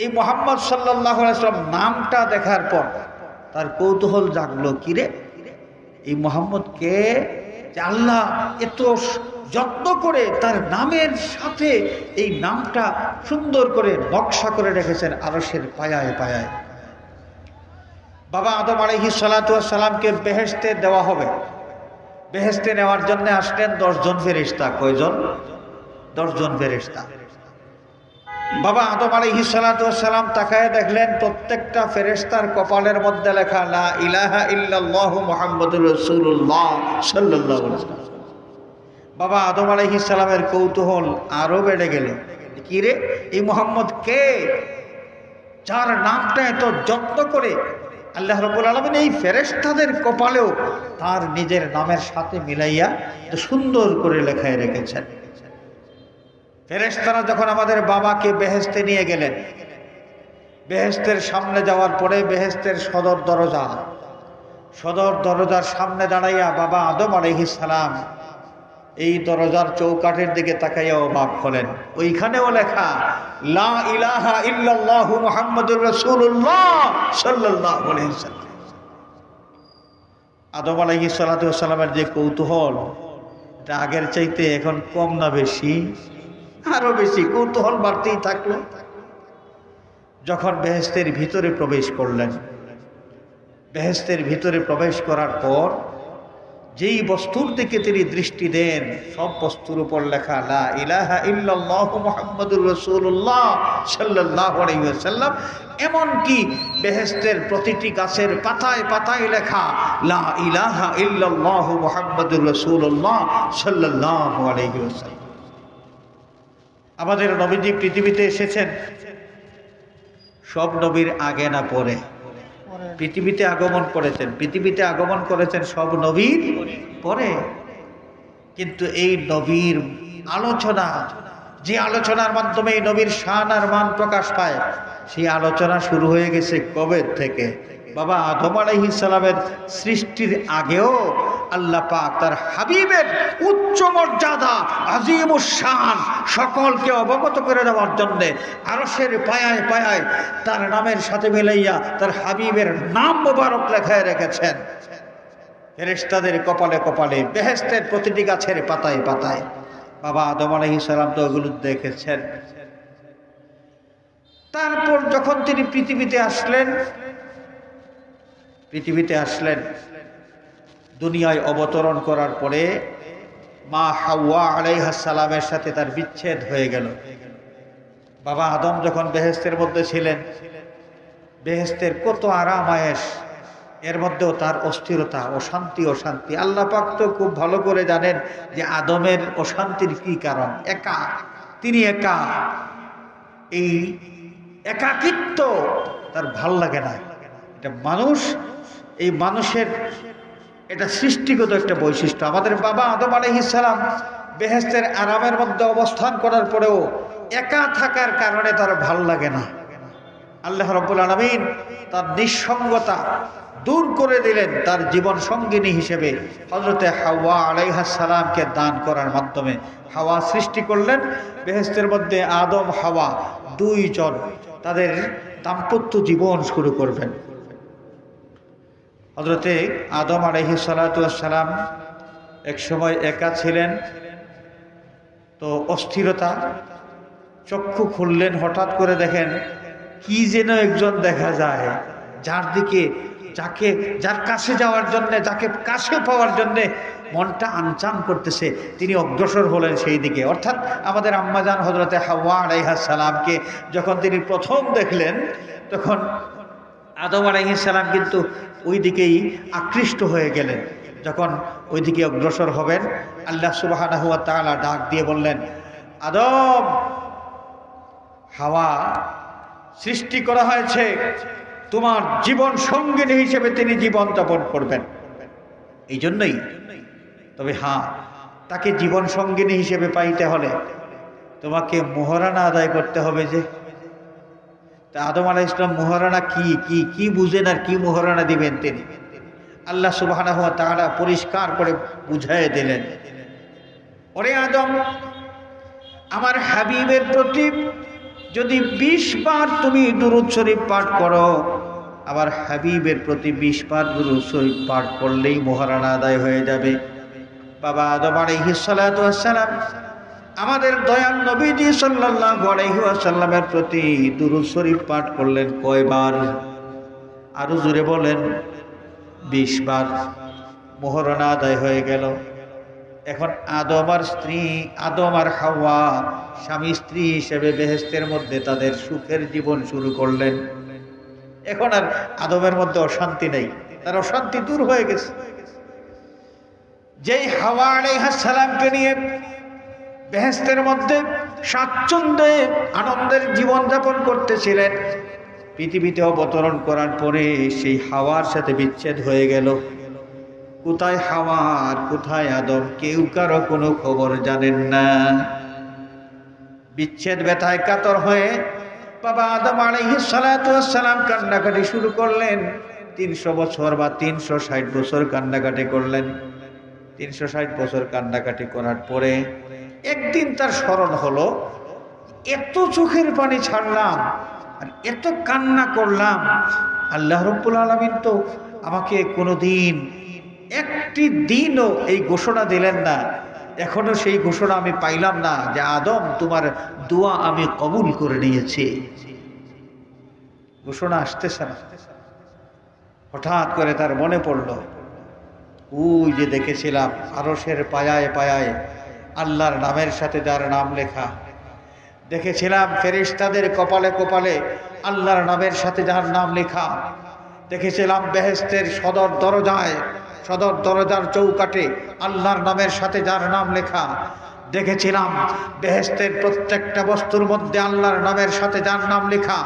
এই মুহাম্মদ সাল্লাল্লাহু আলাইহি ওয়াসাল্লাম নামটা দেখার পর তার কৌতূহল জাগলো, কিরে এই মুহাম্মদ কে? যে আল্লাহ এত যত্ন করে তার নামের সাথে এই নামটা সুন্দর করে নকশা করে রেখেছেন আরশের পায়ায় পায়ায়। বাবা আদম আলাইহিস সালাতু ওয়াস সালামকে বেহেশতে দেওয়া হবে। বেহেশতে নেওয়ার জন্য আসলেন 10 জন ফেরেশতা। কয়জন? 10 জন ফেরেশতা। বাবা আদম আলাইহিস সালাতু ওয়াস সালাম তাকায় দেখলেন প্রত্যেকটা ফেরেশতার কপালের মধ্যে লেখা লা ইলাহা ইল্লাল্লাহু মুহাম্মাদুর রাসূলুল্লাহ সাল্লাল্লাহু আলাইহি ওয়াসাল্লাম। বাবা আদম আলাইহিস সালামের কৌতূহল আরো বেড়ে গেল, কি রে এই মুহাম্মদ কে, যার নামটা এত যত্ন করে আল্লাহ রাব্বুল আলামিন এই ফেরেশতাদের কপালেও তার নিজের নামের সাথে মিলাইয়া সুন্দর করে লেখায় রেখেছেন। ফেরেশতারা যখন আমাদের বাবাকে বেহেশতে নিয়ে গেলেন, বেহেশতের সামনে যাওয়ার পরে বেহেশতের সদর দরজার সামনে দাঁড়াইয়া বাবা আদম আলাইহিস সালাম এই দরজার চৌকাঠের দিকে তাকাইয়া অবাক হলেন। ওইখানেও লেখা লা ইলাহা ইল্লাল্লাহু মুহাম্মাদুর রাসূলুল্লাহ সাল্লাল্লাহু আলাইহি ওয়াসাল্লাম। আদম আলাইহিস সালাতু ওয়াস সালামের যে কৌতূহল, এটা আগের চাইতে এখন কম না বেশি? আরো বেশি কৌতূহল বাড়তেই থাকলো। যখন বেহেশতের ভিতরে প্রবেশ করলেন, বেহেশতের ভিতরে প্রবেশ করার পর যেই বস্তুর দিকে তিনি দৃষ্টি দেন সব বস্তুর উপর লেখা লা ইলাহা ইল্লাল্লাহু মুহাম্মাদুর রাসূলুল্লাহ সাল্লাল্লাহু আলাইহি ওয়াসাল্লাম। এমনকি বেহেশতের প্রতিটি গাছের পাতায় পাতায় লেখা লা ইলাহা ইল্লাল্লাহু মুহাম্মাদুর রাসূলুল্লাহ সাল্লাল্লাহু আলাইহি ওয়াসাল্লাম। আমাদের নবীজি পৃথিবীতে এসেছেন সব নবীর আগে না পরে? পৃথিবীতে আগমন করেছেন সব নবীর পরে। কিন্তু এই নবীর আলোচনা
যে আলোচনার মাধ্যমে নবীর শান আর মান প্রকাশ পায়, সেই আলোচনা শুরু হয়ে গেছে কবে থেকে? বাবা আদম আলাইহিস সালামের সৃষ্টির আগেও আল্লাহ পাক তার হাবিবের উচ্চ মর্যাদা আজিমুস শান সকলকে অবগত করে দেওয়ার জন্য আরশের পায়ায় পায়ায় তার নামের সাথে মিলাইয়া তার হাবিবের নাম মোবারক লেখায় রেখেছেন। ফেরেশতাদের কপালে কপালে, বেহেশতের প্রতিটি গাছের পাতায় পাতায়। বাবা আদম আলাইহিস সালাম তো ওগুলো দেখেছেন। তারপর যখন তিনি পৃথিবীতে আসলেন, দুনিয়ায় অবতরণ করার পরে মা হাওয়া আলাইহিস সালামের সাথে তার বিচ্ছেদ হয়ে গেল। বাবা আদম যখন বেহেশতের মধ্যে ছিলেন, বেহেশতের কত আরাম আয়েশ, এর মধ্যেও তার অস্থিরতা, অশান্তি। আল্লাহ পাক তো খুব ভালো করে জানেন যে আদমের অশান্তির কি কারণ। তিনি একা। এই একাকিত্ব তার ভাল লাগে না। এটা এই মানুষের এটা সৃষ্টিগত একটা বৈশিষ্ট্য। আমাদের বাবা আদম আলাইহিস সালাম বেহেশতের আরামের মধ্যে অবস্থান করার পরেও একা থাকার কারণে তার ভাল লাগে না। আল্লাহ রাব্বুল আলামিন তার নিঃসঙ্গতা দূর করে দিলেন তার জীবন সঙ্গিনী হিসেবে হযরতে হাওয়া আলাইহিস সালামকে দান করার মাধ্যমে। হাওয়া সৃষ্টি করলেন বেহেশতের মধ্যে। আদম হাওয়া দুইজন তাদের দাম্পত্য জীবন শুরু করবেন। হযরতে আদম আলাইহিস সালাতু ওয়াস সালাম এক সময় একা ছিলেন, তো অস্থিরতা, চক্ষু খুললেন, হঠাৎ করে দেখেন কি যেন একজন দেখা যায়, যার কাছে যাওয়ার জন্য, যাকে কাছে পাওয়ার জন্য মনটা আনচান করতেছে। তিনি অগ্রসর হলেন সেই দিকে। অর্থাৎ আমাদের আম্মাজান হযরতে হাওয়া আলাইহিস সালামকে যখন তিনি প্রথম দেখলেন, তখন আদম আলাইহিস সালাম কিন্তু ওই দিকেই আকৃষ্ট হয়ে গেলেন। যখন ওই দিকে অগ্রসর হবেন, আল্লাহ সুবহানাহু ওয়া তাআলা ডাক দিয়ে বললেন, আদম, হাওয়া সৃষ্টি করা হয়েছে তোমার জীবন সঙ্গিনী হিসেবে, তিনি জীবন যাপন করবেন। এই জন্যই তবে তাকে জীবন সঙ্গিনী হিসেবে পাইতে হলে তোমাকে মোহরানা আদায় করতে হবে। যে তা আদম আলাইহিস সালাম মোহরানা কি বুঝেন আর কি মোহরানা দিবেন তিনি? আল্লাহ সুবহানাহু ওয়া তাআলা পরিষ্কার করে বুঝাইয়ে দিলেন, ওরে আদম, আমার হাবিবের প্রতি যদি 20 বার তুমি দুরূদ শরীফ পাঠ করো, আবার হাবিবের প্রতি 20 বার দুরূদ শরীফ পাঠ করলেই মোহরানা আদায় হয়ে যাবে। বাবা আদম আলাইহিস সালাতু ওয়াস সালাম আমাদের দয়াল নবীজি সাল্লাল্লাহু আলাইহি ওয়াসাল্লামের প্রতি দুরূদ শরীফ পাঠ করলেন কয়বার? আরো জোরে বলেন, 20 বার। মোহরানা আদায় হয়ে গেল। এখন আদম আর হাওয়া স্বামী স্ত্রী হিসেবে বেহেশতের মধ্যে তাদের সুখের জীবন শুরু করলেন। এখন আর আদমের মধ্যে অশান্তি নেই, তার অশান্তি দূর হয়ে গেছে। যেই হাওয়া আলাইহিস সালামকে নিয়ে বেহেশতের মধ্যে স্বাচ্ছন্দ্যে আনন্দের জীবন যাপন করতেছিলেন, পৃথিবীতে অবতরণ করার পরে সেই হাওয়ার সাথে বিচ্ছেদ হয়ে গেল। কোথায় হাওয়া আর কোথায় আদম, কেউ কারো কোনো খবর জানেন না। বিচ্ছেদ ব্যথায় কাতর হয়ে বাবা আদম আলাইহিস সালাতু ওয়াস সালাম কান্নাকাটি শুরু করলেন। 300 বছর বা 360 বছর কান্নাকাটি করলেন। 360 বছর কান্নাকাটি করার পরে একদিন তার স্মরণ হলো, এত চোখের পানি ছাড়লাম আর এত কান্না করলাম, আল্লাহ রাব্বুল আলামিন তো আমাকে কোনোদিন একটি দিনও এই ঘোষণা দিলেন না। এখনো সেই ঘোষণা আমি পাইলাম না যে আদম, তোমার দোয়া আমি কবুল করে নিয়েছি। ঘোষণা আসতেছে না। হঠাৎ করে তার মনে পড়ল, ওই যে দেখেছিলাম আরশের পায়ায় পায়ায় আল্লাহর নামের সাথে যার নাম লেখা, দেখেছিলাম ফেরেশতাদের কপালে কপালে আল্লাহর নামের সাথে যার নাম লেখা, দেখেছিলাম বেহেশতের সদর দরজার চৌকাটে আল্লাহর নামের সাথে যার নাম লেখা, দেখেছিলাম বেহেশতের প্রত্যেকটা বস্তুর মধ্যে আল্লাহর নামের সাথে যার নাম লেখা।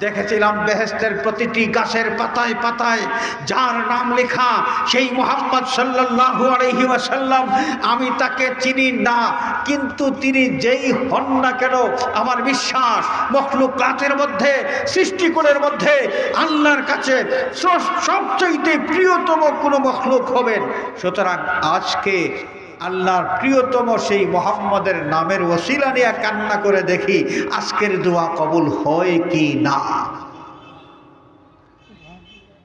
দেখেছিলাম বেহেশতের প্রতিটি গাছের পাতায় পাতায় যার নাম লেখা, সেই মুহাম্মদ সাল্লাল্লাহু আলাইহি ওয়াসাল্লাম। আমি তাকে চিনি না, কিন্তু তিনি যেই হন না কেন, আমার বিশ্বাস মখলুকাতের মধ্যে, সৃষ্টিকুলের মধ্যে আল্লাহর কাছে সবচেয়ে প্রিয়তম কোনো মখলুক হবেন। সুতরাং আজকে আল্লাহর প্রিয়তম সেই মুহাম্মদের নামের ওসিলা নিয়ে কান্না করে দেখি আজকের দোয়া কবুল হয় কি না।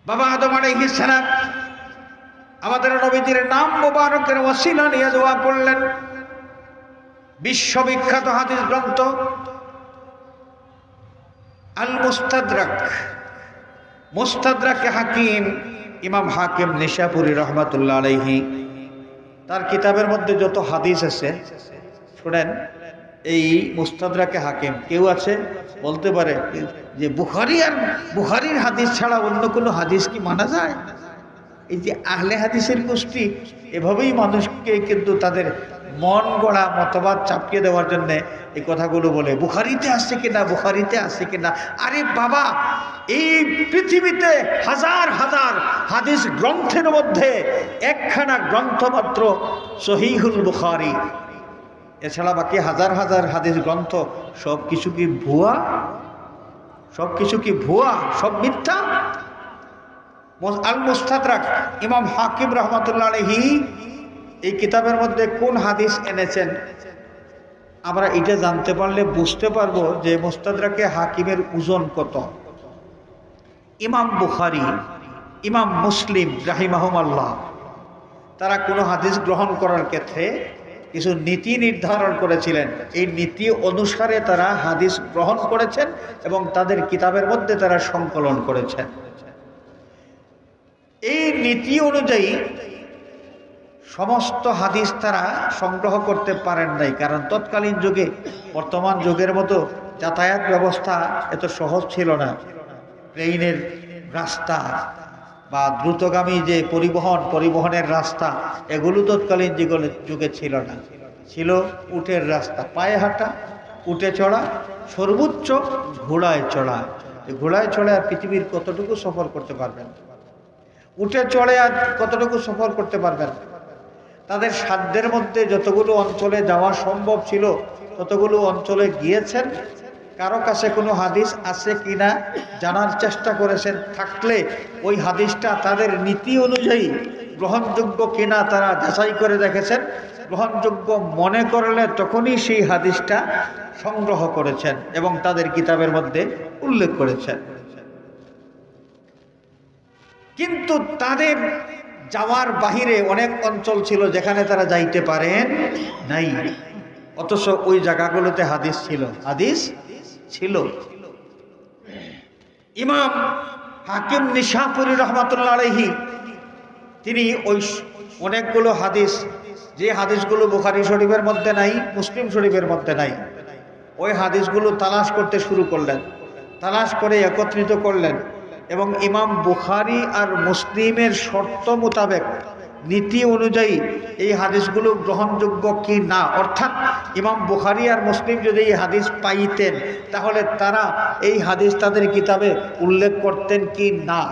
বাবা আদম আলাইহিস সালাম আমাদের নবীজির নাম মুবারকের ওসিলা নিয়ে দোয়া করলেন। বিশ্ববিখ্যাত হাদিস গ্রন্থ আল মুস্তাদরাক, মুস্তাদরাকে হাকিম, ইমাম হাকিম নিশাপুরী রহমাতুল্লাহ আলাইহি, তার কিতাবের মধ্যে যত হাদিস আছে শুনেন। এই মুস্তাদরাকে হাকিম কেউ আছে বলতে পারে যে বুখারীর হাদিস ছাড়া অন্য কোনো হাদিস কি মানা যায়? এই যে আহলে হাদিসের গোষ্ঠী এভাবেই মানুষকে কিন্তু তাদের মন গড়া মতবাদ চাপিয়ে দেওয়ার জন্য এই কথাগুলো বলে, বুখারীতে আছে কিনা, বুখারীতে আছে কিনা। আরে বাবা, এই পৃথিবীতে হাজার হাজার হাদিস গ্রন্থের মধ্যে একখানা গ্রন্থ মাত্র সহিহুল বুখারী, এছাড়া বাকি হাজার হাজার হাদিস গ্রন্থ সব কিছু কি ভুয়া? সব কিছু কি ভুয়া? সব মিথ্যা? আল মুস্তাদরাক ইমাম হাকিম রহমাতুল্লাহ আলাইহি এই কিতাবের মধ্যে কোন হাদিস এনেছেন, আমরা এটা জানতে পারলে বুঝতে পারবো যে মুস্তাদরাকে হাকিমের ওজন কত। ইমাম বুখারী, ইমাম মুসলিম রাহিমাহুমাল্লাহ, তারা কোনো হাদিস গ্রহণ করার ক্ষেত্রে কিছু নীতি নির্ধারণ করেছিলেন। এই নীতি অনুসারে তারা হাদিস গ্রহণ করেছেন এবং তাদের কিতাবের মধ্যে তারা সংকলন করেছেন। এই নীতি অনুযায়ী সমস্ত হাদিস তারা সংগ্রহ করতে পারেন নাই, কারণ তৎকালীন যুগে বর্তমান যুগের মতো যাতায়াত ব্যবস্থা এত সহজ ছিল না। ট্রেনের রাস্তা বা দ্রুতগামী যে পরিবহনের রাস্তা, এগুলো তৎকালীন যুগে ছিল না। ছিল উটের রাস্তা, পায়ে হাঁটা, উটে চড়া, সর্বোচ্চ ঘোড়ায় চড়া। ঘোড়ায় চড়ে আর পৃথিবীর কতটুকু সফর করতে পারবেন? উটে চড়ে আর কতটুকু সফর করতে পারবেন? তাদের সাধ্যের মধ্যে যতগুলো অঞ্চলে যাওয়া সম্ভব ছিল ততগুলো অঞ্চলে গিয়েছেন। কারো কাছে কোনো হাদিস আছে কিনা জানার চেষ্টা করেছেন, থাকলে ওই হাদিসটা তাদের নীতি অনুযায়ী গ্রহণযোগ্য কিনা তারা যাচাই করে দেখেছেন। গ্রহণযোগ্য মনে করলে তখনই সেই হাদিসটা সংগ্রহ করেছেন এবং তাদের কিতাবের মধ্যে উল্লেখ করেছেন। কিন্তু তাদের যাওয়ার বাহিরে অনেক অঞ্চল ছিল যেখানে তারা যাইতে পারেন নাই, অথচ ওই জায়গাগুলোতে হাদিস ছিল, হাদিস ছিল। ইমাম হাকিম নিশাপুরী রহমাতুল্লাহ আলাইহি তিনি ওই অনেকগুলো হাদিস, যে হাদিসগুলো বুখারী শরীফের মধ্যে নাই, মুসলিম শরীফের মধ্যে নাই, ওই হাদিসগুলো তালাশ করতে শুরু করলেন। তালাশ করে একত্রিত করলেন এবং ইমাম বুখারী আর মুসলিমের শর্ত মোতাবেক নীতি অনুযায়ী এই হাদিসগুলো গ্রহণযোগ্য কি না, অর্থাৎ ইমাম বুখারী আর মুসলিম যদি এই হাদিস পাইতেন তাহলে তারা এই হাদিস তাদের কিতাবে উল্লেখ করতেন কি না।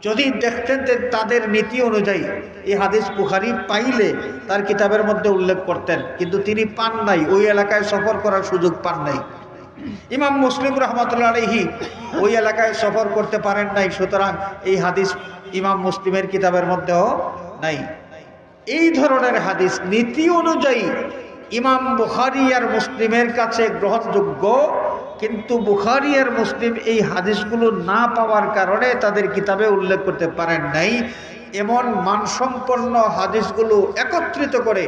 যদি দেখতেন যে তাদের নীতি অনুযায়ী এই হাদিস বুখারী পাইলে তার কিতাবের মধ্যে উল্লেখ করতেন, কিন্তু তিনি পান নাই, ওই এলাকায় সফর করার সুযোগ পান নাই। ইমাম মুসলিম রহমাতুল্লাহ আলাইহি ওই এলাকায় সফর করতে পারেন নাই, সুতরাং এই হাদিস ইমাম মুসলিমের কিতাবের মধ্যেও নাই। এই ধরনের হাদিস নীতি অনুযায়ী ইমাম বুখারী আর মুসলিমের কাছে গ্রহণযোগ্য, কিন্তু বুখারী আর মুসলিম এই হাদিসগুলো না পাওয়ার কারণে তাদের কিতাবে উল্লেখ করতে পারেন নাই। এমন মানসম্পন্ন হাদিসগুলো একত্রিত করে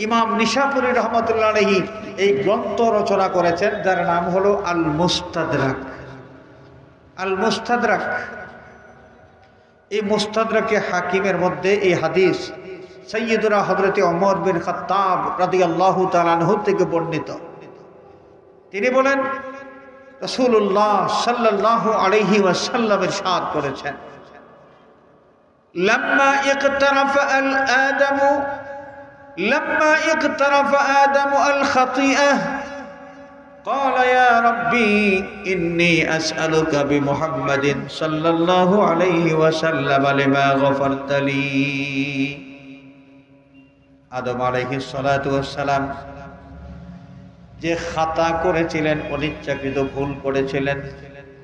ইমাম নিশাপুরী রহমাতুল্লাহ আলাইহি এই গ্রন্থ রচনা করেছেন, যার নাম হলো আল মুস্তাদরাক। আল মুস্তাদরাক, এই মুস্তাদরাকে হাকিমের মধ্যে এই হাদিস সাইয়্যিদুনা হযরত ওমর বিন খাত্তাব রাদিয়াল্লাহু তাআলা আনহু থেকে বর্ণিত। তিনি বলেন, রাসূলুল্লাহ সাল্লাল্লাহু আলাইহি ওয়াসাল্লাম ইরশাদ করেছেন, লাম্মা ইকতারাফা আল আদমু لما اقترف آدم الخطيئة قال يا ربي إني أسألك بمحمد صلى الله عليه وسلم لما غفرت لي আদম আলাইহিস সালাতু ওয়াস সালাম যে খাতা করেছিলেন, অনিচ্ছাকৃত ভুল করেছিলেন।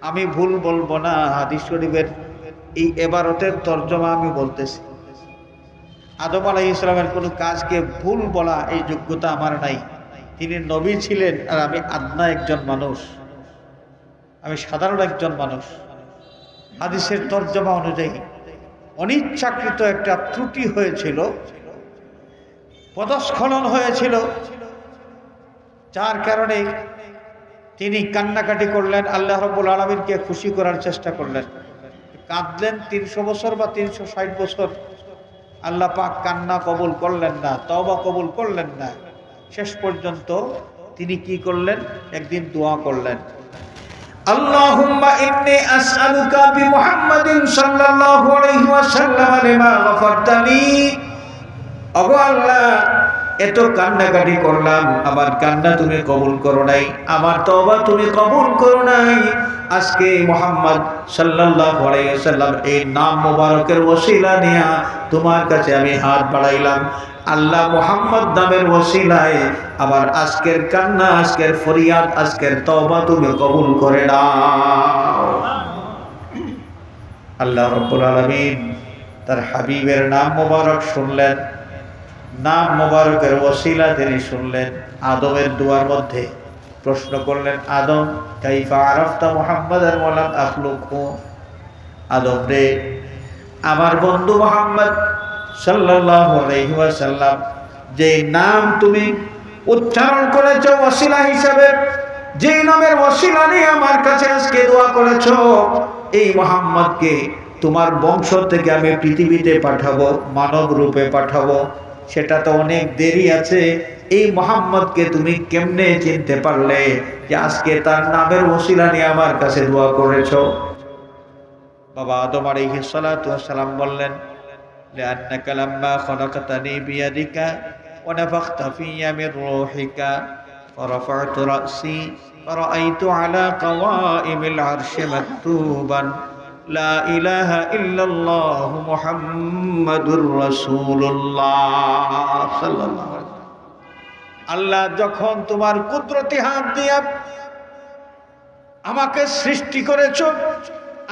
আমি ভুল বলবো না, হাদিস শরীফের এই ইবারতের তরজমা আমি বলতেছি। আদম আলাইহিস সালামের কোনো কাজকে ভুল বলা এই যোগ্যতা আমার নাই। তিনি নবী ছিলেন আর আমি আদনা একজন মানুষ, আমি সাধারণ একজন মানুষ। হাদিসের তরজমা অনুযায়ী অনিচ্ছাকৃত একটা ত্রুটি হয়েছিল, পদস্খলন হয়েছিল, যার কারণে তিনি কান্নাকাটি করলেন, আল্লাহ রাব্বুল আলামিনকে খুশি করার চেষ্টা করলেন, কাঁদলেন 300 বছর বা 360 বছর। আল্লাহ পাক কান্না কবুল করলেন না, তওবা কবুল করলেন না। শেষ পর্যন্ত তিনি কি করলেন? একদিন দোয়া করলেন, আল্লাহুম্মা ইন্নী আসআলুকা বিমুহাম্মাদিন সাল্লাল্লাহু আলাইহি ওয়াসাল্লাম লিমা গফারতানি। ওগো আল্লাহ, এত কান্নাকাটি করলাম, আমার কান্না তুমি কবুল করো নাই, আমার তওবা তুমি কবুল করো নাই। আজকে মুহাম্মদ সাল্লাল্লাহু আলাইহি ওয়াসাল্লাম এই নাম মোবারকের ওসিলা নিয়ে তোমার কাছে আমি হাত বাড়াইলাম। আল্লাহ মুহাম্মদ নামের ওসিলায় আমার আজকের কান্না, আজকের ফরিয়াদ, আজকের তওবা তুমি কবুল করে নাও। আল্লাহ রাব্বুল আলামিন তার হাবিবের নাম মোবারক শুনলেন, নাম মোবারকের ওসিলা তিনি শুনলেন। আদমের দুয়ার মধ্যে প্রশ্ন করলেন, আদম কাইফা আরাফতা মুহাম্মাদান ওয়া লাম আখলুকহু। আদম রে, আমার বন্ধু মুহাম্মদ সাল্লাল্লাহু আলাইহি ওয়াসাল্লাম যে নাম তুমি উচ্চারণ করেছো ওসিলা হিসাবে, যে নামের ওসিলা নিয়ে আমার কাছে আজকে দোয়া করেছো, এই মুহাম্মদকে তোমার বংশ থেকে আমি পৃথিবীতে পাঠাবো, মানব রূপে পাঠাবো, সেটা তো অনেক দেরি আছে। এই মুহাম্মদকে তুমি কেমনে চিনতে পারলে যে আজকে তার নামের ওসিলা নিয়ে আমার কাছে দোয়া করেছো? বাবা আদম আলাইহিস সালাতু ওয়াস সালাম বললেন, লিআন্নাকা লাম্মা খালাকতানি বিয়াদিকা ওয়া নাফাখতা ফিয়া মির রূহিকা ফারাফা'তু রা'সি ফারাআইতু আলা কাওয়াইমিল আরশি মাকতুবান লা ইলাহা ইল্লাল্লাহু মুহাম্মাদুর রাসূলুল্লাহ সাল্লাল্লাহু আলাইহি ওয়াসাল্লাম। আল্লাহ যখন তোমার কুদরতি হাত দিয়ে আমাকে সৃষ্টি করেছো,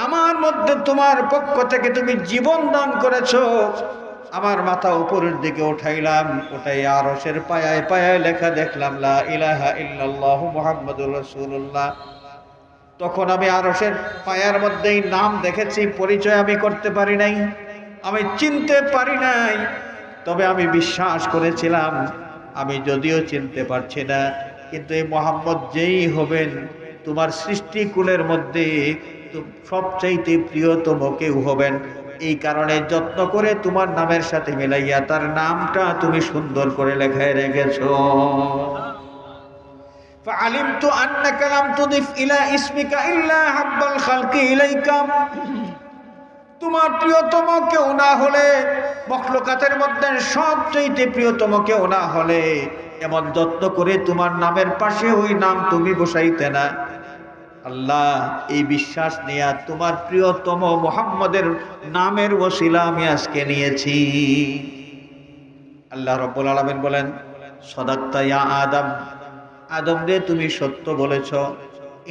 আমার মধ্যে তোমার পক্ষ থেকে তুমি জীবন দান করেছো, আমার মাথা উপরের দিকে উঠাইলাম, ওটাই আরশের পায়ায় পায়ায় লেখা দেখলাম লা ইলাহা ইল্লাল্লাহু মুহাম্মাদুর রাসূলুল্লাহ। তখন আমি আরশের পায়ার মধ্যেই নাম দেখেছি, পরিচয় আমি করতে পারি নাই, আমি চিনতে পারি নাই, তবে আমি বিশ্বাস করেছিলাম, আমি যদিও চিনতে পারছি না, কিন্তু এই মুহাম্মদ যেই হবেন তোমার সৃষ্টিকুলের মধ্যে সবচাইতে প্রিয়তম কেউ হবেন। এই কারণে যত্ন করে তোমার নামের সাথে মিলাইয়া তার নামটা তুমি সুন্দর করে লেখায় রেখেছো। فعلمت أنك لم تضف إلى اسمك إلا حب الخلق إليك। তোমার প্রিয়তম কেউ না হলে, মখলুকাতের মধ্যে সবচেয়ে প্রিয়তম কেউ না হলে এমন যত্ন করে তোমার নামের পাশে ওই নাম তুমি বসাইতে না। আল্লাহ, এই বিশ্বাস নিয়ে তোমার প্রিয়তম মুহাম্মদের নামের ওসিলা আমি আজকে নিয়েছি। আল্লাহ রাব্বুল আলামিন বলেন, সাদাক্তা ইয়া আদম, আদম রে তুমি সত্য বলেছ।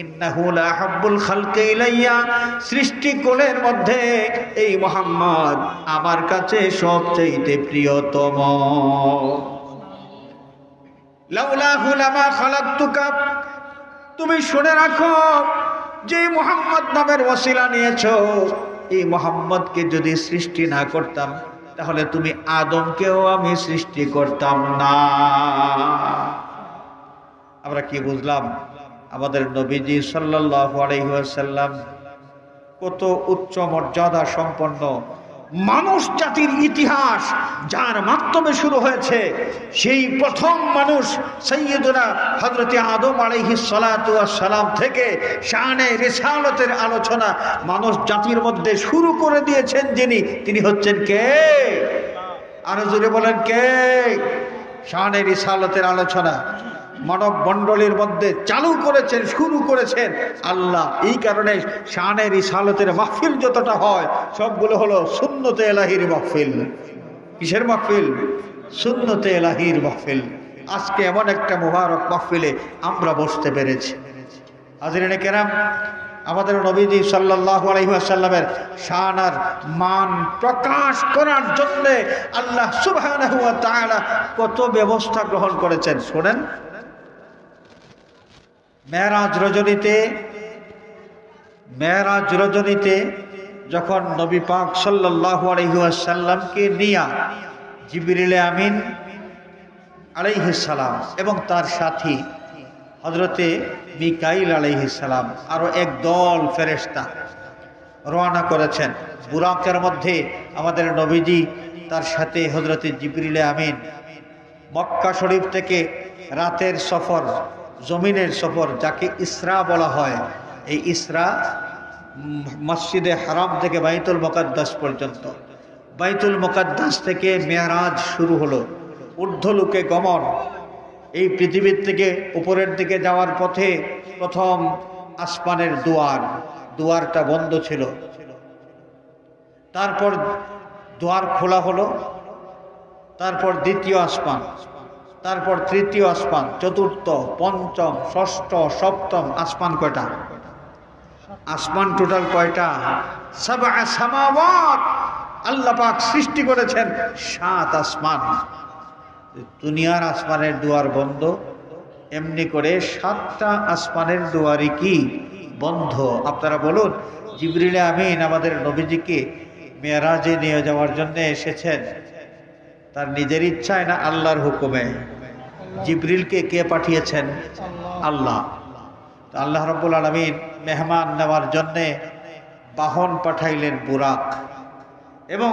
ইন্নাহু লা হাব্বুল খালকি ইলাইয়া, সৃষ্টি কোলের মধ্যে এই মুহাম্মদ আমার কাছে সবচেয়ে প্রিয়তম। লাউলাহু লামা খালাকতুকা, তুমি শুনে রাখো, যে মুহাম্মদ নামের ওসিলা নিয়েছো, এই মুহাম্মদকে যদি সৃষ্টি না করতাম তাহলে তুমি আদমকেও আমি সৃষ্টি করতাম না। আমরা কি বুঝলাম? আমাদের নবীজি সাল্লাল্লাহু আলাইহি ওয়াসাল্লাম কত উচ্চ মর্যাদা সম্পন্ন মানুষ জাতির ইতিহাস যার মাধ্যমে শুরু হয়েছে। সেই প্রথম মানুষ সাইয়্যিদুনা হযরত আদম আলাইহিস সালাতু ওয়াস সালাম থেকে শানে রিসালাতের আলোচনা মানুষ জাতির মধ্যে শুরু করে দিয়েছেন যিনি, তিনি হচ্ছেন কে? আরো জোরে বলেন কে? শানে রিসালাতের আলোচনা মানব মণ্ডলীর মধ্যে চালু করেছেন, শুরু করেছেন আল্লাহ। এই কারণে শানে রিসালাতের মাহফিল যতটা হয় সবগুলো হলো সুন্নতে এলাহির মাহফিল। কিসের মাহফিল? সুন্নতে এলাহির মাহফিল। আজকে এমন একটা মুবারক মাহফিলে আমরা বসতে পেরেছি। হাজিরিনে কেরাম, আমাদের নবীজি সাল্লাল্লাহু আলাইহি ওয়াসাল্লামের শান আর মান প্রকাশ করার জন্য আল্লাহ সুবহানাহু ওয়া তাআলা কত ব্যবস্থা গ্রহণ করেছেন শুনেন। মেরাজ রজনীতে যখন নবী পাক সাল্লাল্লাহু আলাইহি ওয়াসাল্লামকে নিয়া জিবরিল আমিন আলাইহিস সালাম এবং তার সাথী হযরতে মিকাইল আলাইহিস সালাম আরো এক দল ফেরেশতা রওনা করেছেন। বুরাকের মধ্যে আমাদের নবীজি তার সাথে হযরতে জিবরিল আমিন মক্কা শরীফ থেকে রাতের সফর, জমিনের সফর যাকে ইসরা বলা হয়, এই ইসরা মসজিদে হারাম থেকে বাইতুল মুকাদ্দাস পর্যন্ত, বাইতুল মুকাদ্দাস থেকে মেরাজ শুরু হলো, ঊর্ধ্বলোকে গমন। এই পৃথিবীর থেকে উপরের দিকে যাওয়ার পথে প্রথম আসমানের দুয়ারটা বন্ধ ছিল, তারপর দুয়ার খোলা হলো, তারপর দ্বিতীয় আসমান, তারপর তৃতীয় আসমান, চতুর্থ, পঞ্চম, ষষ্ঠ, সপ্তম আসমান। কয়টা আসমান? টোটাল কয়টা? সাবআ সামাওয়াত। আল্লাহ পাক সৃষ্টি করেছেন 7 আসমান। দুনিয়ার আসমানের দুয়ার বন্ধ, এমনি করে 7টা আসমানের দুয়ারই কি বন্ধ। আপনারা বলুন, জিবরিল আমিন আমাদের নবীজিকে মেরাজে নিয়ে যাওয়ার জন্য এসেছেন তার নিজের ইচ্ছায় না আল্লাহর হুকুমে? জিবরিলকে কে পাঠিয়েছেন? আল্লাহ। তো আল্লাহ রাব্বুল আলামিন মেহমান নেওয়ার জন্যে বাহন পাঠাইলেন বুরাক, এবং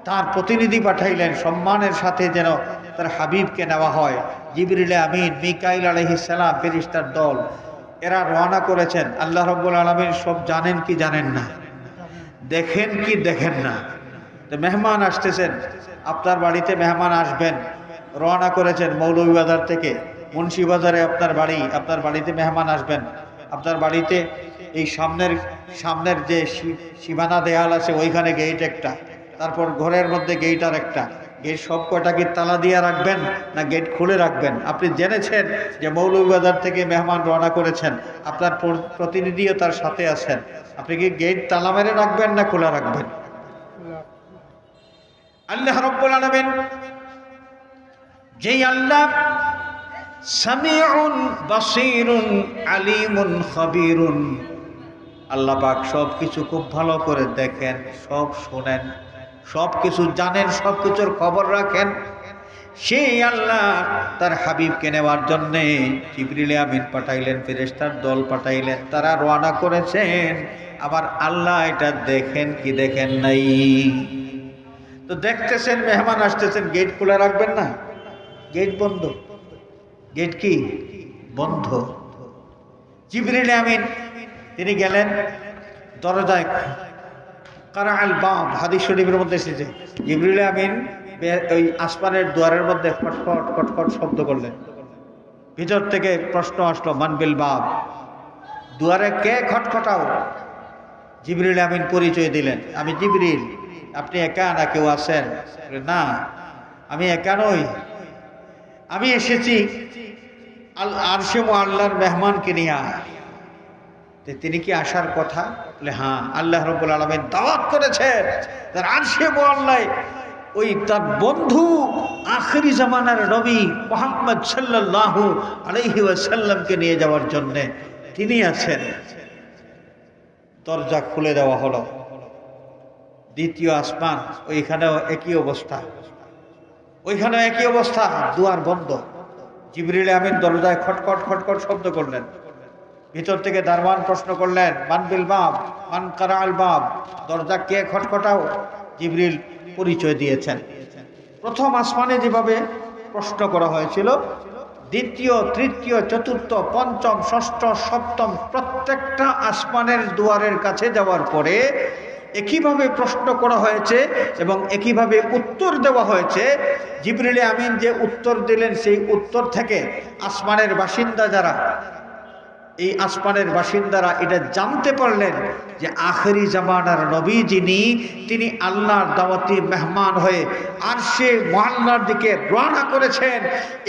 তার প্রতিনিধি পাঠাইলেন সম্মানের সাথে যেন তার হাবিবকে নেওয়া হয়। জিবরিল আমিন, মিকাইল আলাইহিস সালাম, ফেরেশতার দল, এরা রওনা করেছেন। আল্লাহ রাব্বুল আলামিন সব জানেন কি জানেন না? দেখেন কি দেখেন না? তো মেহমান আসতেছেন, আপনার বাড়িতে মেহমান আসবেন, রওনা করেছেন মৌলভীবাজার থেকে, মুন্সিবাজারে আপনার বাড়ি, আপনার বাড়িতে মেহমান আসবেন। আপনার বাড়িতে এই সামনের যে সীমানা দেয়াল আছে ওইখানে গেট একটা, তারপর ঘরের মধ্যে গেট আর একটা। গেট সব কয়টা কি তালা দিয়ে রাখবেন না গেট খুলে রাখবেন? আপনি জেনেছেন যে মৌলভীবাজার থেকে মেহমান রওনা করেছেন, আপনার প্রতিনিধিও তার সাথে আছেন, আপনি কি গেট তালা মেরে রাখবেন না খোলা রাখবেন? আল্লাহ রাব্বুল আলামিন, যেই আল্লাহ সামিউন বাসীরুন আলিমুন খাবীরুন, আল্লাহ পাক সব কিছু খুব ভালো করে দেখেন, সব শোনেন, সব কিছু জানেন, সব কিছুর খবর রাখেন। সেই আল্লাহ তার হাবিবকে নেওয়ার জন্যে জিবরিল আমিন পাঠাইলেন, ফেরেশতার দল পাঠাইলেন, তারা রওনা করেছেন। আবার আল্লাহ এটা দেখেন কি দেখেন নাই? তো দেখতেছেন মেহমান আসতেছেন, গেট খোলা রাখবেন না? গেট বন্ধ। গেট কি বন্ধ? জিবরিল আমিন তিনি গেলেন দরজায়, কারাআল বাব, হাদিস শরীফের মধ্যে এসেছে, জিবরিল আমিন ওই আসমানের দুয়ারের মধ্যে খটখট খটখট শব্দ করলেন। ভিতর থেকে প্রশ্ন আসলো, মান বিল বাব, দুয়ারে কে খটখটাও? জিবরিল আমিন পরিচয় দিলেন, আমি জিবরিল। আপনি একা না কেউ আছেন? না, আমি একা নই, আমি এসেছি আরশে মুআল্লার মেহমানকে নিয়ে। তিনি কি আসার কথা? বলে হ্যাঁ, আল্লাহ রাব্বুল আলামিন দাওয়াত করেছেন তার আরশে মুআল্লায় ওই তার বন্ধু আখিরি জামানার নবী মুহাম্মদ সাল্লাল্লাহু আলাইহি ওয়াসাল্লামকে নিয়ে যাওয়ার জন্য তিনি আছেন। দরজা খুলে দেওয়া হলো। দ্বিতীয় আসমান, ওইখানেও একই অবস্থা, ওইখানেও একই অবস্থা, দুয়ার বন্ধ। জিবরিল আমিন দরজায় খটখট খটখট শব্দ করলেন। ভিতর থেকে দারওয়ান প্রশ্ন করলেন, মান বিল বাব, মান কারাআল বাব, দরজা কে খটখটাও? জিবরিল পরিচয় দিয়েছেন। প্রথম আসমানে যেভাবে প্রশ্ন করা হয়েছিল, দ্বিতীয়, তৃতীয়, চতুর্থ, পঞ্চম, ষষ্ঠ, সপ্তম প্রত্যেকটা আসমানের দুয়ারের কাছে যাওয়ার পরে
একইভাবে প্রশ্ন করা হয়েছে এবং একইভাবে উত্তর দেওয়া হয়েছে। জিবরিল আমিন যে উত্তর দিলেন সেই উত্তর থেকে আসমানের বাসিন্দা যারা, এই আসমানের বাসিন্দারা এটা জানতে পারলেন যে আখেরি জামানার নবী যিনি, তিনি আল্লাহর দাওয়াতি মেহমান হয়ে আরশে মুআল্লার দিকে রওনা করেছেন।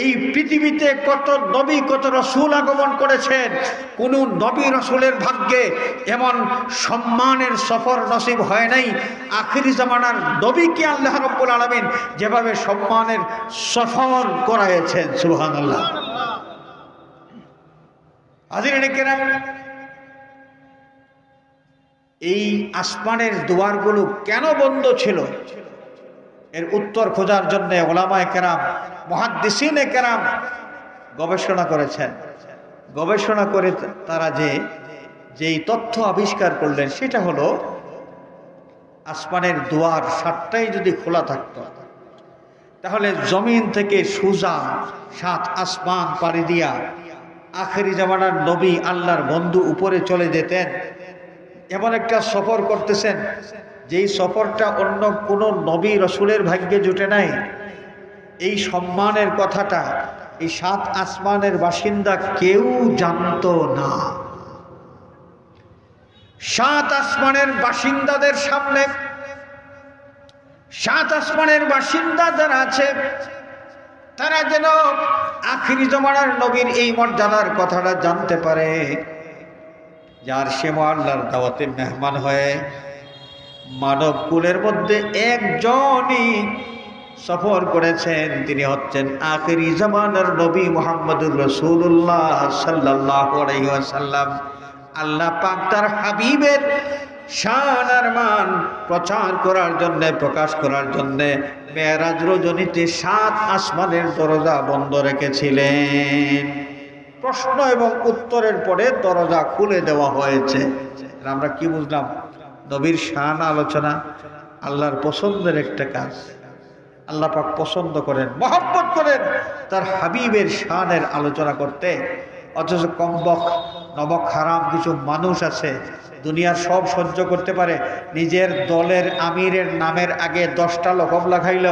এই পৃথিবীতে কত নবী কত রাসূল আগমন করেছেন, কোন নবী রাসূলের ভাগ্যে এমন সম্মানের সফর নসিব হয় নাই। আখেরি জামানার নবীকে আল্লাহ রাব্বুল আলামিন যেভাবে সম্মানের সফর করাইছেন, সুবহানাল্লাহ। হাজিরিন কিরাম, এই আসমানের দুয়ারগুলো কেন বন্ধ ছিল, এর উত্তর খোঁজার জন্য উলামায়ে কেরাম, মুহাদ্দিসিনে কেরাম গবেষণা করেছেন। গবেষণা করে তারা যেই তথ্য আবিষ্কার করলেন সেটা হলো, আসমানের দুয়ার 7টাই যদি খোলা থাকতো তাহলে জমিন থেকে সোজা 7 আসমান পাড়ি দিয়া আখেরি জামানার নবী আল্লাহর বন্ধু উপরে চলে যেতেন। এমন একটা সফর করতেছেন যেই সফরটা অন্য কোনো নবী রাসূলের ভাগ্যে জুটে নাই। এই সম্মানের কথাটা এই 7 আসমানের বাসিন্দা কেউ জানতো না। 7 আসমানের বাসিন্দাদের সামনে, 7 আসমানের বাসিন্দা যারা আছে তারা যেন আখিরি জামানার নবীর এই মর্যাদার কথাটা জানতে পারে, যার সে আল্লাহর দাওয়াতে মেহমান হয়ে মানব কুলের মধ্যে একজনই সফর করেছেন, তিনি হচ্ছেন আখিরি জামানার নবী মুহাম্মদুর রাসূলুল্লাহ সাল্লাল্লাহু আলাইহি ওয়াসাল্লাম। আল্লাহ পাক তার হাবিবের শান আর মান প্রচার করার জন্য, প্রকাশ করার জন্য মেরাজ রজনীতে 7 আসমানের দরজা বন্ধ রেখেছিলেন। প্রশ্ন এবং উত্তরের পরে দরজা খুলে দেওয়া হয়েছে। আমরা কি বুঝলাম? নবীর শান আলোচনা আল্লাহর পছন্দের একটা কাজ। আল্লাহ পাক পছন্দ করেন, মহব্বত করেন তার হাবিবের শানের আলোচনা করতে। অথচ কমবক নবক হারাম কিছু মানুষ আছে, দুনিয়ার সব সহ্য করতে পারে, নিজের দলের আমিরের নামের আগে 10টা লকব লাগাইল,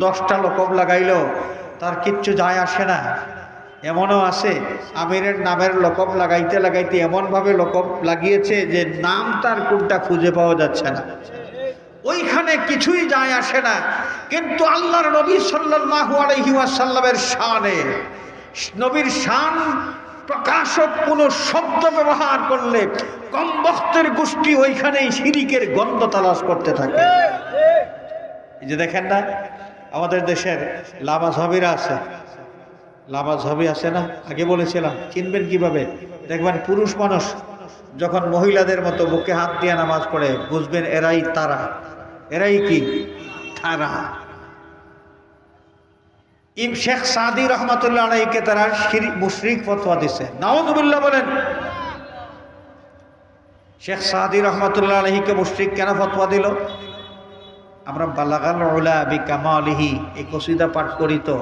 10টা লকব লাগাইল, তার কিচ্ছু যায় আসে না। এমনও আছে আমিরের নামের লকব লাগাইতে লাগাইতে এমনভাবে লকব লাগিয়েছে যে নাম তার কোনটা খুঁজে পাওয়া যাচ্ছে না, ওইখানে কিছুই যায় আসে না। কিন্তু আল্লাহর নবী সাল্লাল্লাহু আলাইহি ওয়াসাল্লামের শানে, নবীর শান প্রকাশক কোন শব্দ ব্যবহার করলে কমবখতের গোষ্ঠী ওইখানেই শিরিকের গন্ধ তালাশ করতে থাকে। এই যে দেখেন না, আমাদের দেশের লামাঝবিরা আছে, লামাঝবি আছে না, আগে বলেছিলাম, চিনবেন কিভাবে? দেখবেন পুরুষ মানুষ যখন মহিলাদের মতো বুকে হাত দিয়ে নামাজ পড়ে, বুঝবেন এরাই তারা। এরাই কি? তারা। শেখ সাদি রহমাতুল্লাহ আলাইহিকে তারা মুশরিক ফতোয়া দিছে, নাউযুবিল্লাহ বলেন। শেখ সাদি রহমাতুল্লাহ আলাইহিকে মুশরিক কেন ফতোয়া দিল? আমরা বালাগাল উলা বিকামালিহি এই কসিদা পাঠ করি তো,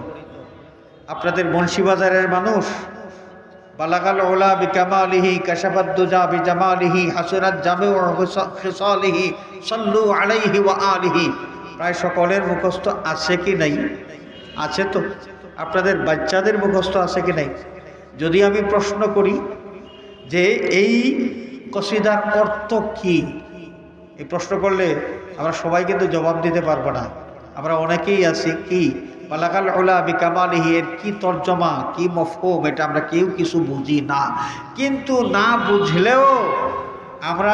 আপনাদের মুন্সিবাজারের মানুষ বালাগাল উলা বিকামালিহি কাশাফাদ দুজা বিজামালিহি হাসুরাত জামিউ খিসালিহি সাল্লু আলাইহি ওয়া আলিহি প্রায় সকলের মুখস্থ আছে কি নাই? আছে তো। আপনাদের বাচ্চাদের মুখস্থ আছে কি নাই? যদি আমি প্রশ্ন করি যে এই কসিদার অর্থ কি, এই প্রশ্ন করলে আমরা সবাই কিন্তু জবাব দিতে পারবো না। আমরা অনেকেই আছি কি বালাগাল উলা বিকামালিহি এর কি তর্জমা, কি মফহুম, এটা আমরা কেউ কিছু বুঝি না। কিন্তু না বুঝলেও আমরা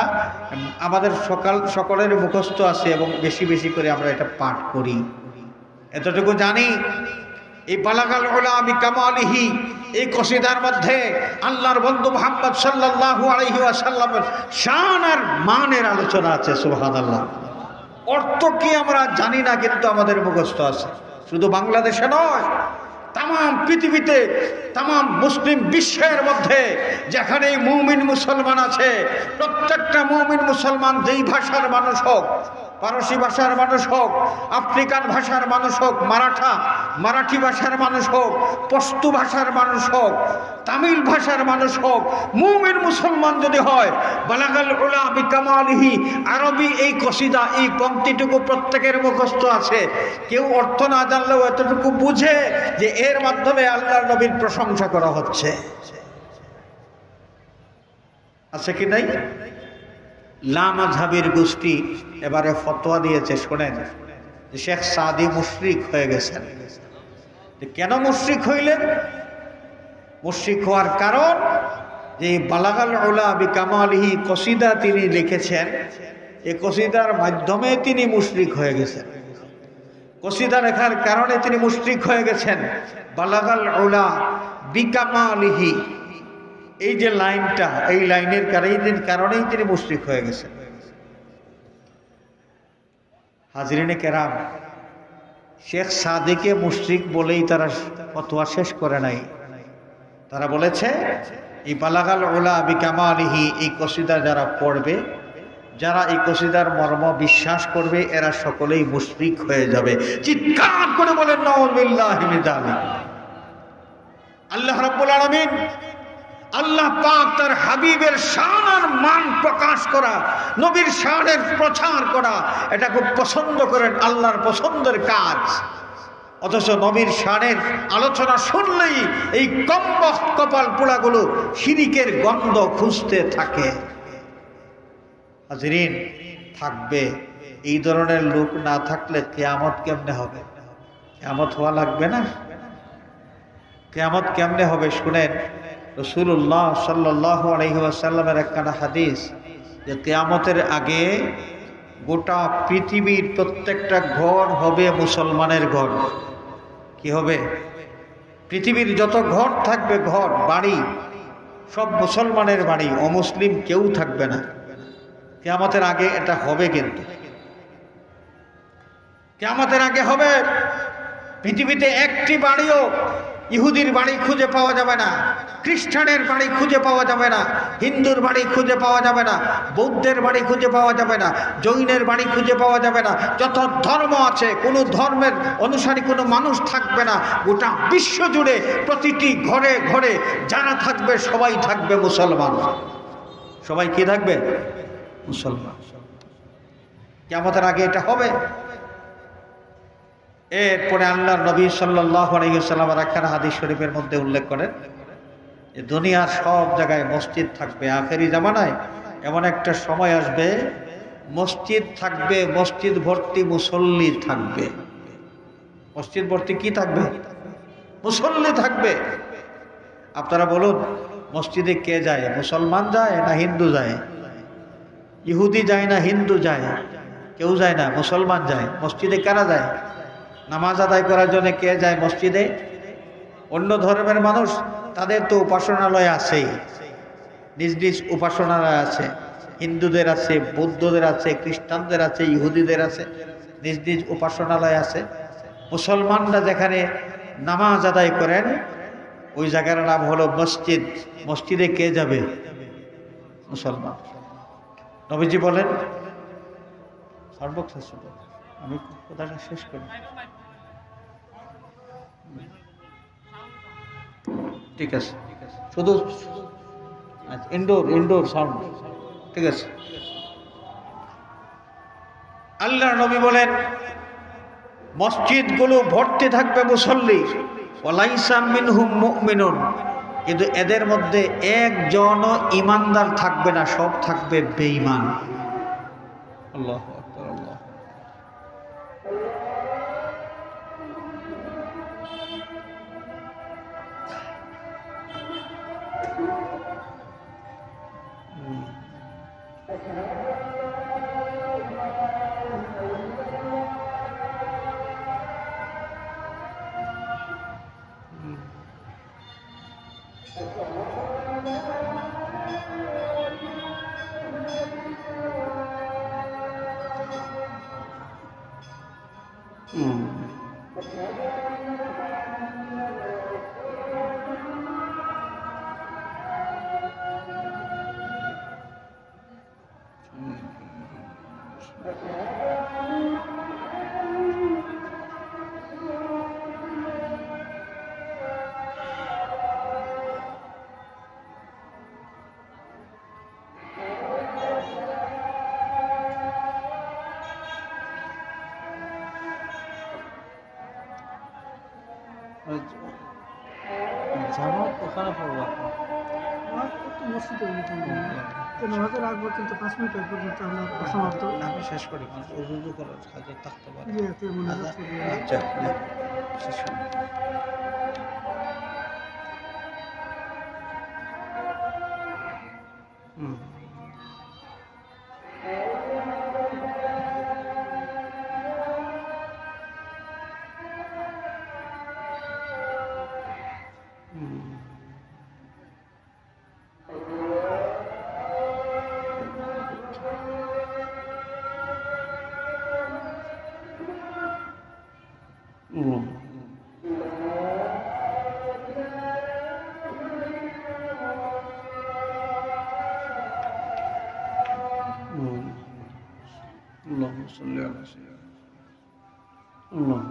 আমাদের সকলের মুখস্থ আছে এবং বেশি বেশি করে আমরা এটা পাঠ করি। এতটুকু জানি এই বালাগাল উলা বিকামালিহি এই কসিদার মধ্যে আল্লাহর বন্ধু মুহাম্মদ সাল্লাল্লাহু আলাইহি ওয়াসাল্লামের শান আর মানের আলোচনা আছে। সুবহানাল্লাহ। অর্থ কি আমরা জানি না, কিন্তু আমাদের মুখস্থ আছে। শুধু বাংলাদেশে নয়, তাম পৃথিবীতে, তাম মুসলিম বিশ্বের মধ্যে যেখানেই মুমিন মুসলমান আছে, প্রত্যেকটা মুমিন মুসলমান যেই ভাষার মানুষ হোক,
পারসি ভাষার মানুষ হোক, আফ্রিকান ভাষার মানুষ হোক, মারাঠি ভাষার মানুষ হোক, পশতু ভাষার মানুষ হোক, তামিল ভাষার মানুষ হোক, মুমিন মুসলমান যদি হয়, বালাগাল উলা বিকামালিহি, আরবি এই কসিদা, এই পংক্তিটুকু প্রত্যেকের মুখস্থ আছে। কেউ অর্থ না জানলেও এতটুকু বুঝে যে এর মাধ্যমে আল্লাহর নবীর প্রশংসা করা হচ্ছে। আছে কি নাই? লামাযহাবের গোষ্ঠী এবারে ফতোয়া দিয়েছে, শোনেন, যে শেখ সাদি মুশরিক হয়ে গেছেন। কেন মুশরিক হইলেন? মুশরিক হওয়ার কারণ যে বালাগাল উলা বিকামালিহি কসিদা তিনি লিখেছেন, এই কসিদার মাধ্যমে তিনি মুশরিক হয়ে গেছেন। কসিদা লেখার কারণে তিনি মুশরিক হয়ে গেছেন। বালাগাল উলা বিকামালিহি, এই যে লাইনটা, এই লাইনের কারণেই তিনি মুশরিক হয়ে গেছেন। হাজরিনে কেরাম, শেখ সাদিকে মুশরিক বলেই তারা ফতোয়া শেষ করে নাই। তারা বলেছে এই বালাগাল উলা বিকামালিহি এই কসিদা যারা পড়বে, যারা এই কসিদার মর্ম বিশ্বাস করবে, এরা সকলেই মুশরিক হয়ে যাবে। চিৎকার করে বলেন নাউযুবিল্লাহি মিন যালিক। আল্লাহ রাব্বুল আলামিন, আল্লাহ পাক তার হাবিবের শান আর মান প্রকাশ করা, নবীর শানের প্রচার করা, এটা খুব পছন্দ করেন, আল্লাহর পছন্দের কাজ। অথচ নবীর শানের আলোচনা শুনলেই এই কমবখ্ত কপাল পোড়াগুলো শিরিকের গন্ধ খুঁজতে থাকে। হাজরিন, থাকবে। এই ধরনের লোক না থাকলে কিয়ামত কেমনে হবে? কিয়ামত হওয়া লাগবে না? কিয়ামত কেমনে হবে শুনেন। রাসূলুল্লাহ সাল্লাল্লাহু আলাইহি ওয়াসাল্লামের একখানা হাদিস, যে কিয়ামতের আগে গোটা পৃথিবীর প্রত্যেকটা ঘর হবে মুসলমানের ঘর। কি হবে? পৃথিবীর যত ঘর থাকবে, ঘর বাড়ি, সব মুসলমানের বাড়ি, অমুসলিম কেউ থাকবে না। কিয়ামতের আগে এটা হবে। কিন্তু কিয়ামতের আগে হবে। পৃথিবীতে একটি বাড়িও ইহুদির বাড়ি খুঁজে পাওয়া যাবে না, খ্রিস্টানের বাড়ি খুঁজে পাওয়া যাবে না, হিন্দুর বাড়ি খুঁজে পাওয়া যাবে না, বৌদ্ধের বাড়ি খুঁজে পাওয়া যাবে না, জৈনের বাড়ি খুঁজে পাওয়া যাবে না। যত ধর্ম আছে, কোনো ধর্মের অনুসারী কোনো মানুষ থাকবে না। গোটা বিশ্ব জুড়ে প্রতিটি ঘরে ঘরে যারা থাকবে, সবাই থাকবে মুসলমান। সবাই কি থাকবে? মুসলমান। কিয়ামতের আগে এটা হবে। এরপরে আল্লাহর নবী সাল্লাল্লাহু আলাইহি ওয়াসাল্লাম একখানা হাদিস শরীফের মধ্যে উল্লেখ করেন যে দুনিয়ার সব জায়গায় মসজিদ থাকবে। আখেরি জামানায় এমন একটা সময় আসবে, মসজিদ থাকবে, মসজিদ ভর্তি মুসল্লি থাকবে। মসজিদ ভর্তি কি থাকবে? মুসল্লি থাকবে। আপনারা বলুন, মসজিদে কে যায়? মুসলমান যায় না হিন্দু যায়? ইহুদি যায় না হিন্দু যায়? কেউ যায় না, মুসলমান যায়। মসজিদে কারা যায়? নামাজ আদায় করার জন্য কে যায় মসজিদে? অন্য ধর্মের মানুষ, তাদের তো উপাসনালয় আছেই, নিজ নিজ উপাসনালয় আছে। হিন্দুদের আছে, বৌদ্ধদের আছে, খ্রিস্টানদের আছে, ইহুদিদের আছে, নিজ নিজ উপাসনালয় আছে। মুসলমানরা যেখানে নামাজ আদায় করেন, ওই জায়গার নাম হলো মসজিদ। মসজিদে কে যাবে? মুসলমান। নবীজি বলেন, আমি কথাটা শেষ করি। ঠিক আছে, শুধু ইনডোর সাউন্ড। ঠিক আছে। আল্লাহর নবী বলেন, মসজিদগুলো ভর্তি থাকবে মুসল্লি। ওয়ালাইসা মিনহুম মুমিনুন, কিন্তু এদের মধ্যে একজনও ইমানদার থাকবে না, সব থাকবে বেঈমান। আল্লাহু আকবার, আল্লাহ।
যাবো ওখানে পড়বো
নামাজের আগ পর্যন্ত 5 মিনিট আগ পর্যন্ত আমরা অসমাপ্ত
আমি শেষ করি উজু করে হাজার থাকতে পারে
জি এতে মুনাজাত করি।
আচ্ছা শেষ করি। হুম। اللهم صل على سيدنا اللهم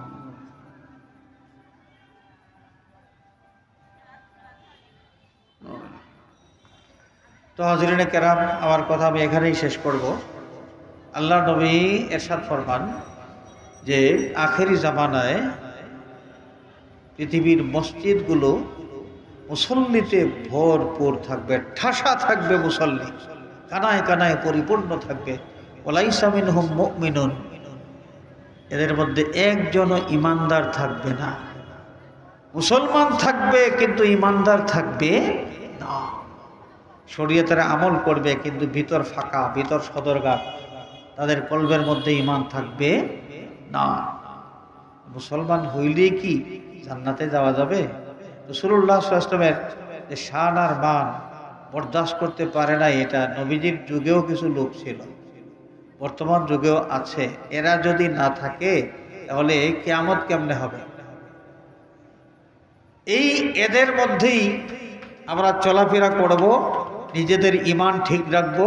তো হাজরিনে কেরাম, আমার কথা আমি এখানেই শেষ করব। আল্লাহ নবী এরশাদ ফরমান যে আখেরি জামানায় পৃথিবীর মসজিদগুলো মুসল্লিতে ভরপুর থাকবে, ঠাসা থাকবে, মুসল্লি কানায় কানায় পরিপূর্ণ থাকবে। ওয়ালাইসা মিনহুম মুমিনুন, এদের মধ্যে একজনও ইমানদার থাকবে না। মুসলমান থাকবে কিন্তু ইমানদার থাকবে না। শরীয়তের আমল করবে কিন্তু ভিতর ফাঁকা, ভিতর সদরঘাট, তাদের কলবের মধ্যে ইমান থাকবে না। মুসলমান হইলেই কি জান্নাতে যাওয়া যাবে? রাসূলুল্লাহ সাল্লাল্লাহু আলাইহি ওয়াসাল্লামের যে শান আর মান বরদাস্ত করতে পারে না, এটা নবীজির যুগেও কিছু লোক ছিল, বর্তমান যুগেও আছে। এরা যদি না থাকে তাহলে কিয়ামত কেমনে হবে? এই এদের মধ্যেই আমরা চলাফেরা করব, নিজেদের ইমান ঠিক রাখবো।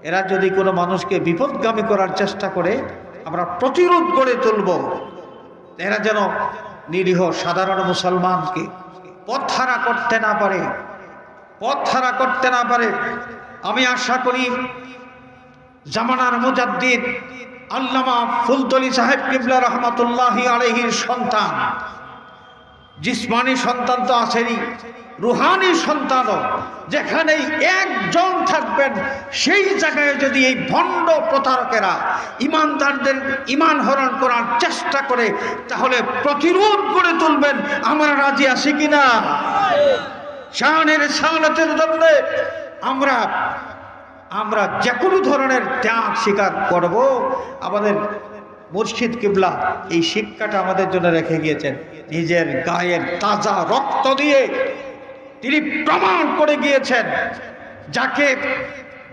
এরা যদি কোনো মানুষকে বিপদগামী করার চেষ্টা করে আমরা প্রতিরোধ করে তুলব। এরা যেন নিরীহ সাধারণ মুসলমানকে পথহারা করতে না পারে, পথহারা করতে না পারে। আমি আশা করি জামানার মুজাদ্দিদ আল্লামা ফুলতলি সাহেব কিবলা রহমাতুল্লাহি আলাইহির সন্তান, জিসমানি সন্তান তো আছেনই, রুহানি সন্তানও, যেখানেই একজন থাকবেন সেই জায়গায় যদি এই ভণ্ড প্রতারকেরা ইমানদারদের ইমান হরণ করার চেষ্টা করে তাহলে প্রতিরোধ করে তুলবেন। আমরা রাজি আছি কিনা? শানের সালাতের জন্য আমরা যে কোনো ধরনের ত্যাগ স্বীকার করব। আমাদের মুর্শিদ কিবলা এই শিক্ষাটা আমাদের জন্য রেখে গিয়েছেন। নিজের গায়ের তাজা রক্ত দিয়ে তিনি প্রমাণ করে গিয়েছেন,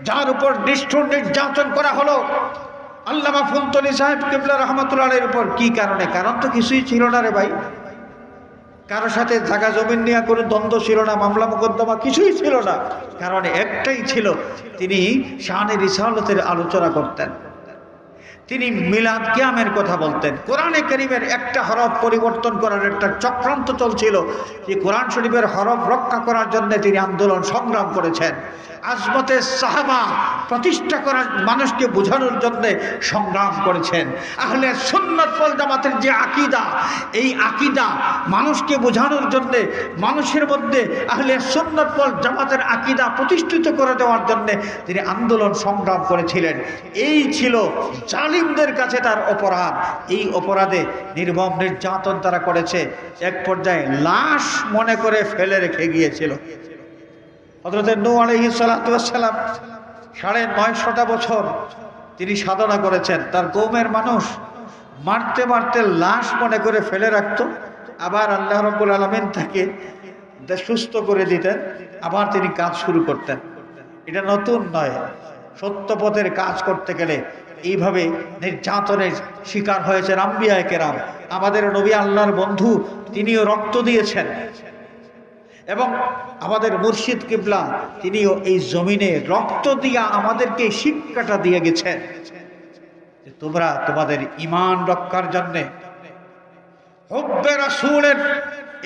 যার উপর নিষ্ঠুর নির্যাতন করা হলো আল্লামা ফুলতলি সাহেব কিবলা রহমাতুল্লাহ আলাইহির উপর। কি কারণে? কারণ তো কিছুই ছিল না রে ভাই। কারোর সাথে জায়গা জমিন নিয়ে কোনো দ্বন্দ্ব ছিল না, মামলা মোকদ্দমা কিছুই ছিল না। কারণ একটাই ছিল, তিনি শানে রিসালাতের আলোচনা করতেন, তিনি মিলাদ কিয়ামের কথা বলতেন। কোরআনে কারীমের একটা হরফ পরিবর্তন করার একটা চক্রান্ত চলছিল, যে কোরআন শরীফের হরফ রক্ষা করার জন্য তিনি আন্দোলন সংগ্রাম করেছেন। আজমতে সাহাবা প্রতিষ্ঠা করার, মানুষকে বোঝানোর জন্য সংগ্রাম করেছেন। আহলে সুন্নাত ওয়াল জামাতের যে আকীদা, এই আকীদা মানুষকে বোঝানোর জন্য, মানুষের মধ্যে আহলে সুন্নাত ওয়াল জামাতের আকীদা প্রতিষ্ঠিত করে দেওয়ার জন্য তিনি আন্দোলন সংগ্রাম করেছিলেন। এই ছিল জালিমদের কাছে তার অপরাধ। এই অপরাধে নির্মম নির্যাতন তারা করেছে, এক পর্যায়ে লাশ মনে করে ফেলে রেখে গিয়েছিল। হযরত নূহ আলাইহিস সালাতু ওয়াস সালাম ৯৫০ বছর তিনি সাধনা করেছেন। তার কওমের মানুষ মারতে মারতে লাশ মনে করে ফেলে রাখত, আবার আল্লাহ রাব্বুল আলামিন তাকে সুস্থ করে দিতেন, আবার তিনি কাজ শুরু করতেন। এটা নতুন নয়, সত্য পথের কাজ করতে গেলে এইভাবে নির্যাতনের শিকার হয়েছেন আম্বিয়ায়ে কেরাম। আমাদের নবী আল্লাহর বন্ধু, তিনিও রক্ত দিয়েছেন। এবং আমাদের মুর্শিদ কিবলা তিনিও এই জমিনে রক্ত দিয়া আমাদেরকে শিক্ষাটা দিয়ে গেছেন। যে তোমরা তোমাদের ঈমান রক্ষার জন্য হুব্বে রাসূলের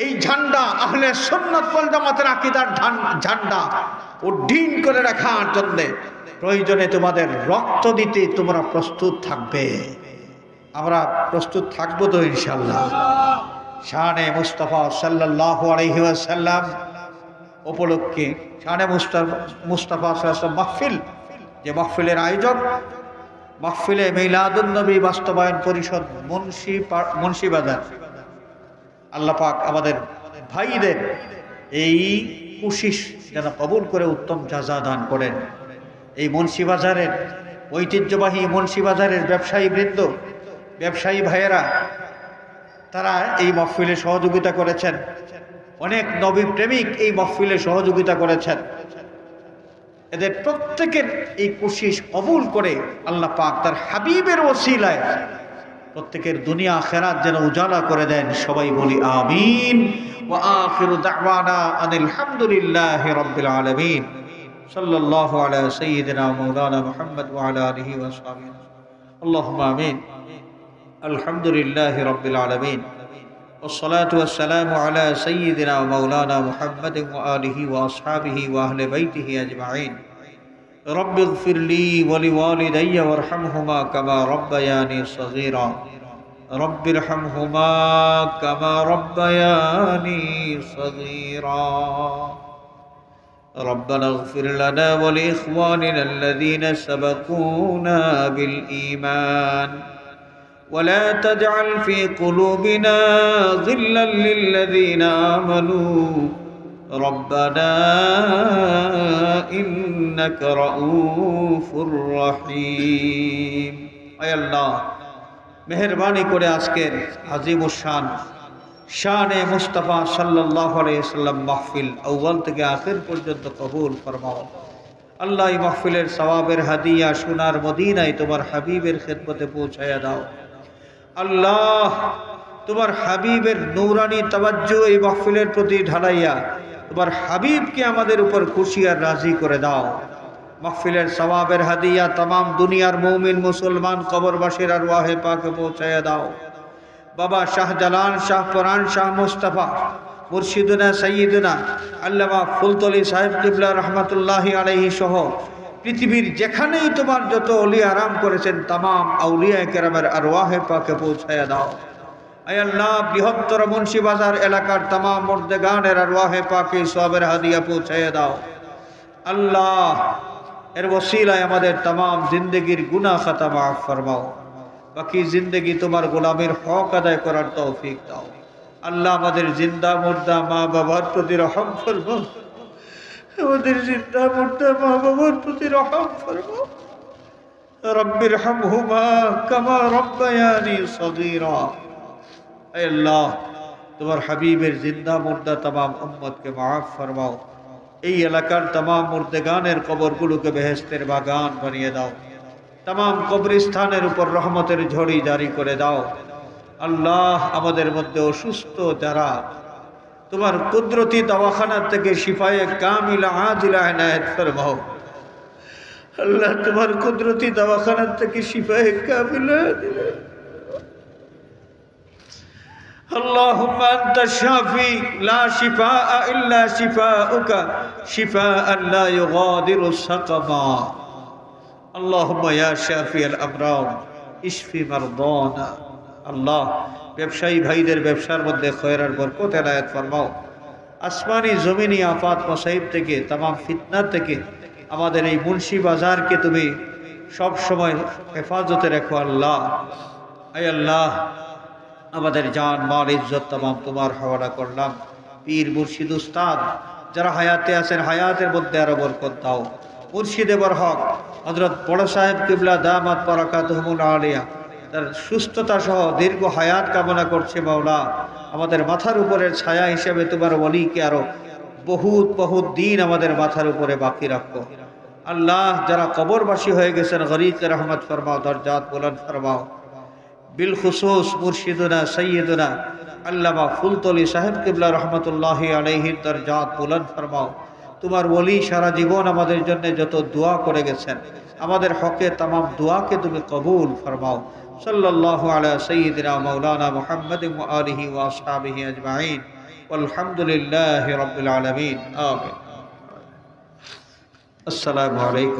এই ঝান্ডা, আহলে সুন্নাত ওয়াল জামাতের আকীদার ঝান্ডা উড্ডীন করে রাখার জন্য প্রয়োজনে তোমাদের রক্ত দিতে তোমরা প্রস্তুত থাকবে। আমরা প্রস্তুত থাকবো তো ইনশাআল্লাহ। শানে মুস্তাফা সাল্লাল্লাহু আলাইহি ওয়াসাল্লাম উপলক্ষে শানে মুস্তাফা সাল্লাল্লাহু মাহফিল, যে মাহফিলের আয়োজক মাহফিলে মিলাদুন নবী বাস্তবায়ন পরিষদ মুন্সিবাজার, আল্লাহ পাক আমাদের ভাইদের এই কোশিশ যেন কবুল করে উত্তম জাযা দান করেন। এই মুন্সিবাজারের ঐতিহ্যবাহী মুন্সিবাজারের ব্যবসায়ী বৃন্দ, ব্যবসায়ী ভাইয়েরা, তারা এই মাহফিলে সহযোগিতা করেছেন। অনেক নবী প্রেমিক এই মাহফিলে সহযোগিতা করেছেন। এদের প্রত্যেকের এই কোশিশ কবুল করে আল্লাহ পাক তার হাবিবের ওসিলায় প্রত্যেকের দুনিয়া আখিরাত যেন উজালা করে দেন। সবাই বলি আমিন। ওয়া আখিরু দাওয়ানা আনিল হামদুলিল্লাহি রাব্বিল আলামিন। সাল্লাল্লাহু আলা সাইয়্যিদিনা মাওলানা মুহাম্মদ ওয়া আলা আলিহি ওয়া সাহবিহি। আল্লাহুম্মা আমিন। আলহামদুলিল্লাহি রাব্বিল আলামিন। والصلاة والسلام على سيدنا ومولانا محمد وآله وأصحابه وأهل بيته أجمعين. رب اغفر لي ولوالدي وارحمهما كما ربياني صغيرا. رب ارحمهما كما ربياني صغيرا. ربنا اغفر لنا ولإخواننا الذين سبقونا بالإيمان ولا تجعل في قلوبنا غلا للذين آمنوا ربنا إنك رؤوف رحيم. আয় আল্লাহ, মেহেরবানি করে আজকের আজিমুশ-শান শানে মুস্তাফা সাল্লাল্লাহু আলাইহি ওয়াসাল্লাম মাহফিল আউয়াল থেকে আখির পর্যন্ত কবুল ফরমাও। আল্লাহ, এই মাহফিলের সওয়াবের হাদিয়া সোনার মদিনায় তোমার হাবিবের খেদমতে পৌঁছায়া দাও। আল্লাহ, তোমার হাবিবের নূরানি তাওয়াজ্জুহ এই মাহফিলের প্রতি ঢালাইয়া তোমার হাবিবকে আমাদের উপর খুশি আর রাজি করে দাও। মাহফিলের সওয়াবের হাদিয়া तमाम দুনিয়ার মুমিন মুসলমান কবরবাসীর আরওয়াহে পাকে পৌঁছায়া দাও। বাবা শাহজালাল, শাহ পরান, শাহ মুস্তাফা, মুর্শিদুনা সাইয়্যিদুনা আল্লামা ফুলতলি সাহেব কিবলা রহমাতুল্লাহি আলাইহি সহ পৃথিবীর যেখানেই তোমার যত ওলি আরাম করেছেন तमाम আউলিয়া কেরামের আরওয়াহে পাকে পৌঁছায়া দাও। আয় আল্লাহ, বৃহত্তর মুন্সিবাজার এলাকার तमाम মুর্দেগানের আরওয়াহে পাকে সওয়াবের হাদিয়া পৌঁছায়া দাও। আল্লাহ, এর ওসিলায় আমাদের तमाम জিন্দেগির গুনাহ খাতা মাফ ফরমাও। বাকি জিন্দেগি তোমার গোলামের হক আদায় করার তৌফিক দাও। আল্লাহ, আমাদের জিন্দা মুর্দা মা বাবার প্রতি রহম ফরমাও। আমাদের জিন্দা মুর্দা মা বাবার প্রতি রহম ফরমাও। রব্বির হামহুমা কামা রব্বায়ানি সগীরা। হে আল্লাহ, তোমার হাবিবের জিন্দা মুর্দা तमाम উম্মতকে মাফ ফরমাও। এই এলাকার तमाम মুর্দেগানের কবরগুলোকে বেহেশতের বাগান বানিয়ে দাও। तमाम কবরস্থানের উপর রহমতের ঝড়ি জারি করে দাও। আল্লাহ, আমাদের মধ্যে অসুস্থ যারা, তোমার কুদরতি দওয়াখানা থেকে শিফায়ে কামিলা আজিলা ইনায়াত ফরমাও। আল্লাহ, তোমার কুদরতি দওয়াখানা থেকে শিফায়ে কামিলা اللهم أنت الشافي لا شفاء إلا شفاؤك شفاء لا يغادر سقما. اللهم يا شافي الأمراض اشف مرضانا. আল্লাহ, ব্যবসায়ী ভাইদের ব্যবসার মধ্যে খয়রার বরকত এনায়েত ফরমাও। আসমানি জমিনি আফাত মুসাইব থেকে तमाम ফিতনা থেকে আমাদের এই মুন্সি বাজারকে তুমি সব সময় হেফাজতে রাখো। আল্লাহ, আয় আল্লাহ, আমাদের জান মাল ইজ্জত तमाम তোমার হাওয়ালা করলাম। পীর মুর্শিদ উস্তাদ যারা হায়াতে আছেন হায়াতের মধ্যে আরো বরকত দাও। মুর্শিদে বরহক হযরত বড় সাহেব কিবলা দামাত বারাকাতুহুমুল আলিয়া তার সুস্থতা সহ দীর্ঘ হায়াত কামনা করছে। মাওলা, আমাদের মাথার উপরের ছায়া হিসেবে তোমার ওলিকে আরো বহুত দিন আমাদের মাথার উপরে বাকি রাখো। আল্লাহ, যারা কবরবাসী হয়ে গেছেন গরিবকে রহমত ফরমাও, দরজাত বুলন্দ ফরমাও। বিল খুসুস মুর্শিদুনা সাইয়্যিদুনা আল্লামা ফুলতলি সাহেব কিবলা রহমতুল্লাহি আলাইহির দরজাত বুলন্দ ফরমাও। তোমার ওলি সারা জীবন আমাদের জন্য যত দোয়া করে গেছেন
আমাদের হকে तमाम दुआ के তুমি কবুল ফরমাও। सल्लल्लाहु अला सय्यिदिना मौलाना मुहम्मद व आलिहि व अस्हाबिहि अजमाइन वल्हम्दुलिल्लाहि रब्बिल आलमीन आमीन। अस्सलामु अलैकुम।